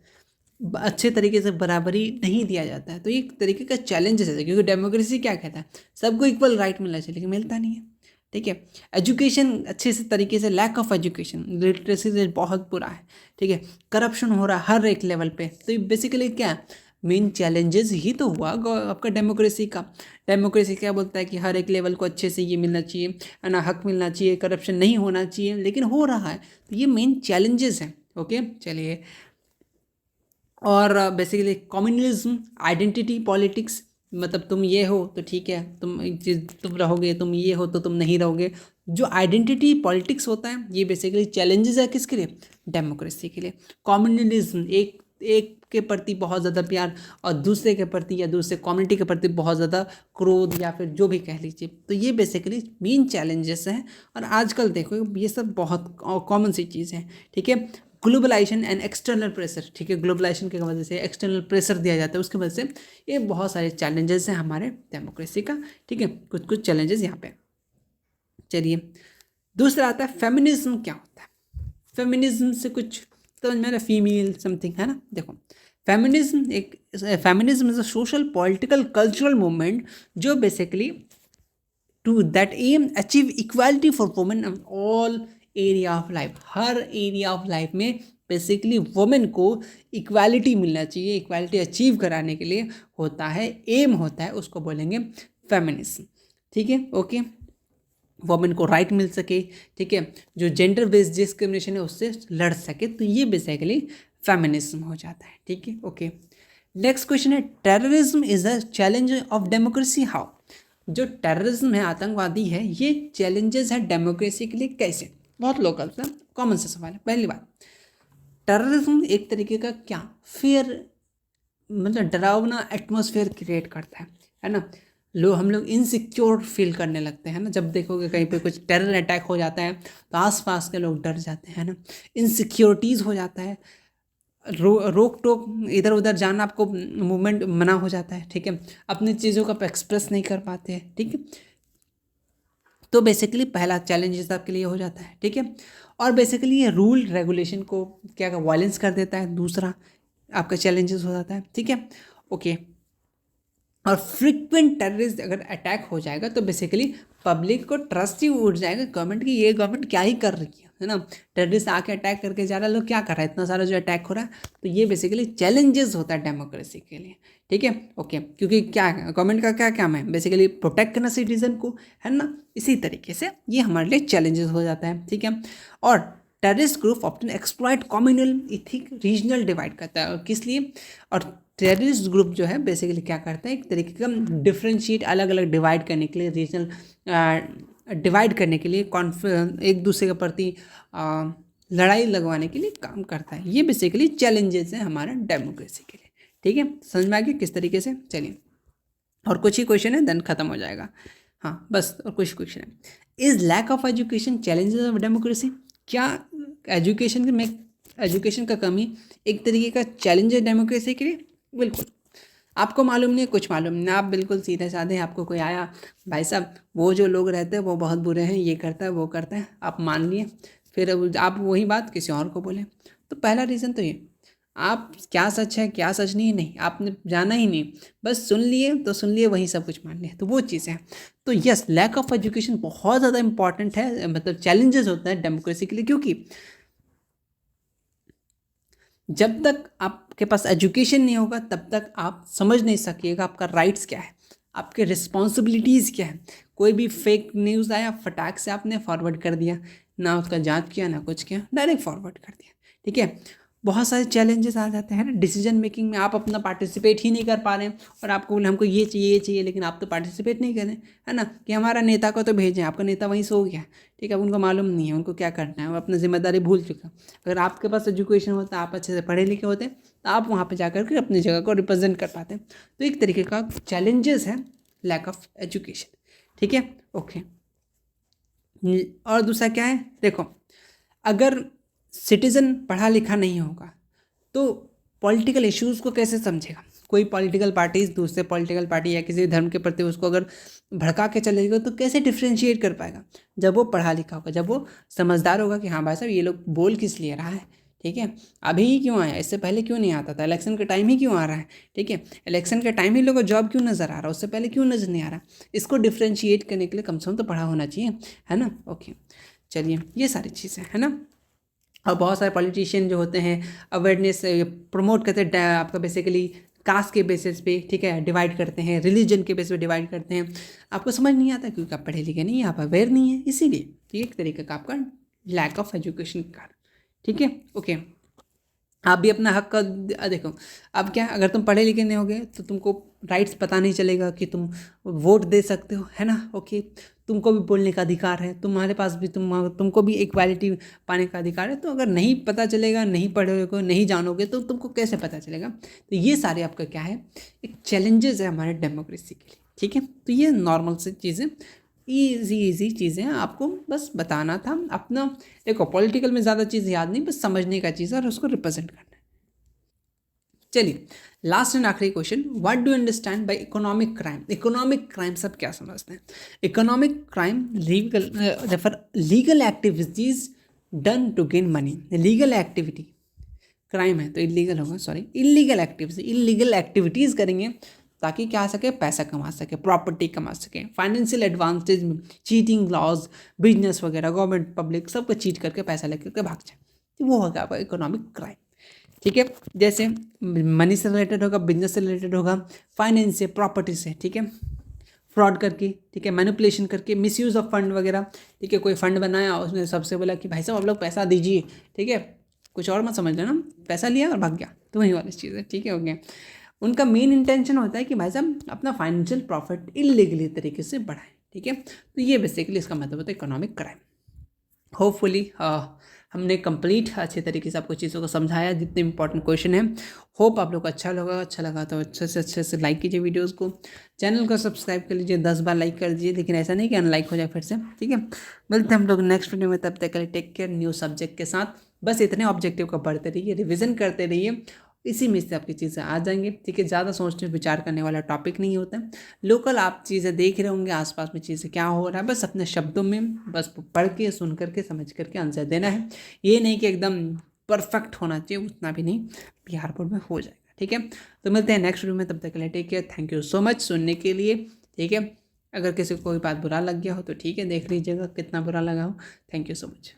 [SPEAKER 2] अच्छे तरीके से बराबरी नहीं दिया जाता है, तो एक तरीके का चैलेंजेस है, क्योंकि डेमोक्रेसी क्या कहता है, सबको इक्वल राइट मिलना चाहिए, लेकिन मिलता नहीं है। ठीक है, एजुकेशन अच्छे से तरीके से, lack of education, literacy rate बहुत बुरा है। ठीक है, करप्शन हो रहा है हर एक लेवल पे, तो ये बेसिकली क्या मेन चैलेंजेस ही तो हुआ आपका डेमोक्रेसी का। डेमोक्रेसी क्या बोलता है कि हर एक लेवल को अच्छे से ये मिलना चाहिए, है ना, हक मिलना चाहिए, करप्शन नहीं होना चाहिए, लेकिन हो रहा है, तो ये मेन चैलेंजेस हैं। ओके, चलिए, और बेसिकली कम्युनलिज्म, आइडेंटिटी पॉलिटिक्स, मतलब तुम ये हो तो ठीक है, तुम रहोगे, तुम ये हो तो तुम नहीं रहोगे। जो आइडेंटिटी पॉलिटिक्स होता है, ये बेसिकली चैलेंजेस है किसके लिए, डेमोक्रेसी के लिए। कम्युनलिज्म, एक एक के प्रति बहुत ज़्यादा प्यार, और दूसरे के प्रति या दूसरे कम्युनिटी के प्रति बहुत ज़्यादा क्रोध, या फिर जो भी कह लीजिए, तो ये बेसिकली मेन चैलेंजेस हैं। और आजकल देखो ये सब बहुत कॉमन सी चीज़ है। ठीक है, ग्लोबलाइजेशन एंड एक्सटर्नल प्रेशर, ठीक है, ग्लोबलाइजेशन की वजह से एक्सटर्नल प्रेशर दिया जाता है, उसकी वजह से ये बहुत सारे चैलेंजेस हैं हमारे डेमोक्रेसी का। ठीक है, कुछ कुछ चैलेंजेस यहाँ पे। चलिए दूसरा आता है फेमिनिज्म, क्या होता है फेमिनिज्म से कुछ समझ में आ रहा, फीमेल समथिंग, है ना। देखो feminism is a social political cultural movement जो basically to that aim achieve equality for women in all area of life, हर एरिया ऑफ लाइफ में बेसिकली वुमेन को इक्वालिटी मिलना चाहिए, इक्वालिटी अचीव कराने के लिए होता है, एम होता है, उसको बोलेंगे फेमिनिज्म। ठीक है, ओके, वुमेन को राइट मिल सके, ठीक है, जो जेंडर बेस्ड डिस्क्रिमिनेशन है उससे लड़ सके, तो ये बेसिकली फेमिनिज्म हो जाता है। ठीक है, ओके। नेक्स्ट क्वेश्चन है terrorism is a challenge of democracy, how. जो टेररिज्म है, आतंकवादी है, ये चैलेंजेस है डेमोक्रेसी के लिए, कैसे? बहुत लोकल सा कॉमन सा सवाल है। पहली बात, टेररिज्म एक तरीके का क्या फियर, मतलब डरावना एटमॉस्फेयर क्रिएट करता है ना। हम लोग इनसिक्योर फील करने लगते हैं ना, जब देखोगे कहीं पे कुछ टेरर अटैक हो जाता है तो आसपास के लोग डर जाते हैं ना, इनसिक्योरिटीज़ हो जाता है, रोक टोक, इधर उधर जाना, आपको मूवमेंट मना हो जाता है। ठीक है, अपनी चीज़ों को आप एक्सप्रेस नहीं कर पाते हैं। ठीक है, तो बेसिकली पहला चैलेंज आपके लिए हो जाता है। ठीक है, और बेसिकली ये रूल रेगुलेशन को क्या वायलेंस कर देता है, दूसरा आपका चैलेंजेस हो जाता है। ठीक है, ओके। और फ्रिक्वेंट टेररिस्ट अगर अटैक हो जाएगा तो बेसिकली पब्लिक को ट्रस्ट ही उठ जाएगा गवर्नमेंट की, ये गवर्नमेंट क्या ही कर रही है ना, टेररिस्ट आके अटैक करके जा रहा है, लोग क्या कर रहा है, इतना सारा जो अटैक हो रहा है, तो ये बेसिकली चैलेंजेस होता है डेमोक्रेसी के लिए। ठीक है, ओके, क्योंकि क्या गवर्नमेंट का क्या काम है, बेसिकली प्रोटेक्ट करना सिटीजन को, है ना, इसी तरीके से ये हमारे लिए चैलेंजेस हो जाता है। ठीक है, और terrorist group often exploit communal ethic regional divide करता है, और किस लिए, और टेररिस्ट ग्रुप जो है बेसिकली क्या करता है, एक तरीके का डिफ्रेंशिएट, अलग अलग डिवाइड करने के लिए, रीजनल डिवाइड करने के लिए, एक दूसरे के प्रति लड़ाई लगवाने के लिए काम करता है। ये बेसिकली चैलेंजेस हैं हमारा डेमोक्रेसी के लिए। ठीक है, समझ में आ गया किस तरीके से। चलिए और कुछ ही क्वेश्चन है, देन खत्म हो जाएगा। हाँ बस, और कुछ क्वेश्चन है। Is lack of education challenges of democracy, क्या एजुकेशन का कमी एक तरीके का चैलेंज है डेमोक्रेसी के लिए? बिल्कुल। आपको मालूम नहीं है, कुछ मालूम नहीं, आप बिल्कुल सीधे साधे, आपको कोई आया, भाई साहब वो जो लोग रहते हैं वो बहुत बुरे हैं, ये करता है वो करता है, आप मान लिए, फिर आप वही बात किसी और को बोले, तो पहला रीज़न तो ये, आप क्या सच है क्या सच नहीं, नहीं आपने जाना ही नहीं, बस सुन लिए तो सुन लिए, वही सब कुछ मान लिया, तो वो चीज़ है। तो यस, लैक ऑफ एजुकेशन बहुत ज़्यादा इंपॉर्टेंट है, मतलब चैलेंजेस होता है डेमोक्रेसी के लिए, क्योंकि जब तक आपके पास एजुकेशन नहीं होगा तब तक आप समझ नहीं सकिएगा आपका राइट्स क्या है, आपके रिस्पॉन्सिबिलिटीज़ क्या है। कोई भी फेक न्यूज़ आया, फटाक से आपने फॉरवर्ड कर दिया, ना उसका जांच किया, ना कुछ किया, डायरेक्ट फॉरवर्ड कर दिया। ठीक है, बहुत सारे चैलेंजेस आ जाते हैं ना डिसीजन मेकिंग में। आप अपना पार्टिसिपेट ही नहीं कर पा रहे हैं और आपको बोले हमको ये चाहिए, लेकिन आप तो पार्टिसिपेट नहीं करें, है ना, कि हमारा नेता को तो भेजें, आपका नेता वहीं सो गया। ठीक है, अब उनको मालूम नहीं है उनको क्या करना है, वो अपनी जिम्मेदारी भूल चुका। अगर आपके पास एजुकेशन होता, आप अच्छे से पढ़े लिखे होते, तो आप वहाँ पर जा कर के अपनी जगह को रिप्रेजेंट कर पाते। तो एक तरीके का चैलेंजेस है लैक ऑफ एजुकेशन। ठीक है, ओके। और दूसरा क्या है, देखो, अगर सिटीज़न पढ़ा लिखा नहीं होगा तो पॉलिटिकल इश्यूज़ को कैसे समझेगा। कोई पॉलिटिकल पार्टीज दूसरे पॉलिटिकल पार्टी या किसी धर्म के प्रति उसको अगर भड़का के चलेगा तो कैसे डिफ्रेंशिएट कर पाएगा। जब वो पढ़ा लिखा होगा, जब वो समझदार होगा कि हाँ भाई साहब ये लोग बोल किस लिए रहा है। ठीक है, अभी ही क्यों आया, इससे पहले क्यों नहीं आता था, इलेक्शन के टाइम ही क्यों आ रहा है। ठीक है, इलेक्शन के टाइम ही लोगों को जॉब क्यों नज़र आ रहा है, उससे पहले क्यों नज़र नहीं आ रहा। इसको डिफ्रेंशिएट करने के लिए कम से कम तो पढ़ा होना चाहिए, है ना। ओके, चलिए, ये सारी चीज़ें है ना। और बहुत सारे पॉलिटिशियन जो होते हैं अवेयरनेस प्रमोट करते हैं, आपका बेसिकली कास्ट के बेसिस पे, ठीक है, डिवाइड करते हैं, रिलीजन के बेसिस पे डिवाइड करते हैं। आपको समझ नहीं आता क्योंकि आप पढ़े लिखे नहीं, आप अवेयर नहीं है, इसीलिए। तो ये एक तरीके का आपका लैक ऑफ एजुकेशन का। ठीक है, ओके। आप भी अपना हक का देखो। अब क्या, अगर तुम पढ़े लिखे नहीं होगे तो तुमको राइट्स पता नहीं चलेगा कि तुम वोट दे सकते हो, है ना। ओके, तुमको भी बोलने का अधिकार है, तुम्हारे पास भी तुमको भी इक्वालिटी पाने का अधिकार है। तो अगर नहीं पता चलेगा, नहीं पढ़ोगे, नहीं जानोगे तो तुमको कैसे पता चलेगा। तो ये सारे आपका क्या है, एक चैलेंजेस है हमारे डेमोक्रेसी के लिए। ठीक है, तो ये नॉर्मल से चीज़ें, ईजी चीज़ें आपको बस बताना था अपना। देखो, पॉलिटिकल में ज़्यादा चीज़ याद नहीं, बस समझने का चीज़ है और उसको रिप्रेजेंट करना है। चलिए, लास्ट एंड आखिरी question, what do understand by economic crime. Economic crime सब क्या समझते हैं। Economic crime refer legal activities done to gain money. Legal activity crime है तो इलीगल होगा, सॉरी, इलीगल एक्टिविटीज़ करेंगे ताकि क्या आ सके, पैसा कमा सके, प्रॉपर्टी कमा सके, फाइनेंशियल एडवांटेज में चीटिंग लॉज, बिजनेस वगैरह, गवर्नमेंट पब्लिक सबको चीट करके पैसा लेकर के भाग जाए, तो वो होगा आपका इकोनॉमिक क्राइम। ठीक है, जैसे मनी से रिलेटेड होगा, बिजनेस से रिलेटेड होगा, फाइनेंस से, प्रॉपर्टी से। ठीक है, फ्रॉड करके, ठीक है, मैनिपुलेशन करके, मिसयूज़ ऑफ फंड वगैरह। ठीक है, कोई फंड बनाया, उसने सबसे बोला कि भाई साहब आप लोग पैसा दीजिए, ठीक है, कुछ और मत समझ लेना, पैसा लिया और भाग गया, तो वही वाली चीज़ है। ठीक है, हो गया। उनका मेन इंटेंशन होता है कि भाई साहब अपना फाइनेंशियल प्रॉफिट इलीगली तरीके से बढ़ाएं। ठीक है, तो ये बेसिकली इसका मतलब होता है इकोनॉमिक क्राइम। होपफुली हमने कंप्लीट अच्छे तरीके से आपको चीज़ों को समझाया, जितने इंपॉर्टेंट क्वेश्चन हैं। होप आप लोग को अच्छा लगा तो अच्छे से लाइक कीजिए वीडियोस को, चैनल को सब्सक्राइब कर लीजिए, 10 बार लाइक कर दीजिए, लेकिन ऐसा नहीं कि अनलाइक हो जाए फिर से। ठीक है, मिलते हैं हम लोग नेक्स्ट वीडियो में, तब तक के लिए टेक केयर, न्यू सब्जेक्ट के साथ। बस इतने ऑब्जेक्टिव को पढ़ते रहिए, रिविजन करते रहिए, इसी में से आपकी चीज़ें आ जाएंगी। ठीक है, ज़्यादा सोचने विचार करने वाला टॉपिक नहीं होता है। लोकल आप चीज़ें देख रहे होंगे, आसपास में चीज़ें क्या हो रहा है, बस अपने शब्दों में बस पढ़ के, सुन करके, समझ करके आंसर देना है। ये नहीं कि एकदम परफेक्ट होना चाहिए, उतना भी नहीं, बिहार बोर्ड में हो जाएगा। ठीक है, तो मिलते हैं नेक्स्ट वीडियो में, तब तक के लिए take care, thank you so much सुनने के लिए। ठीक है, अगर किसी को कोई बात बुरा लग गया हो तो ठीक है, देख लीजिएगा कितना बुरा लगा हो। Thank you so much.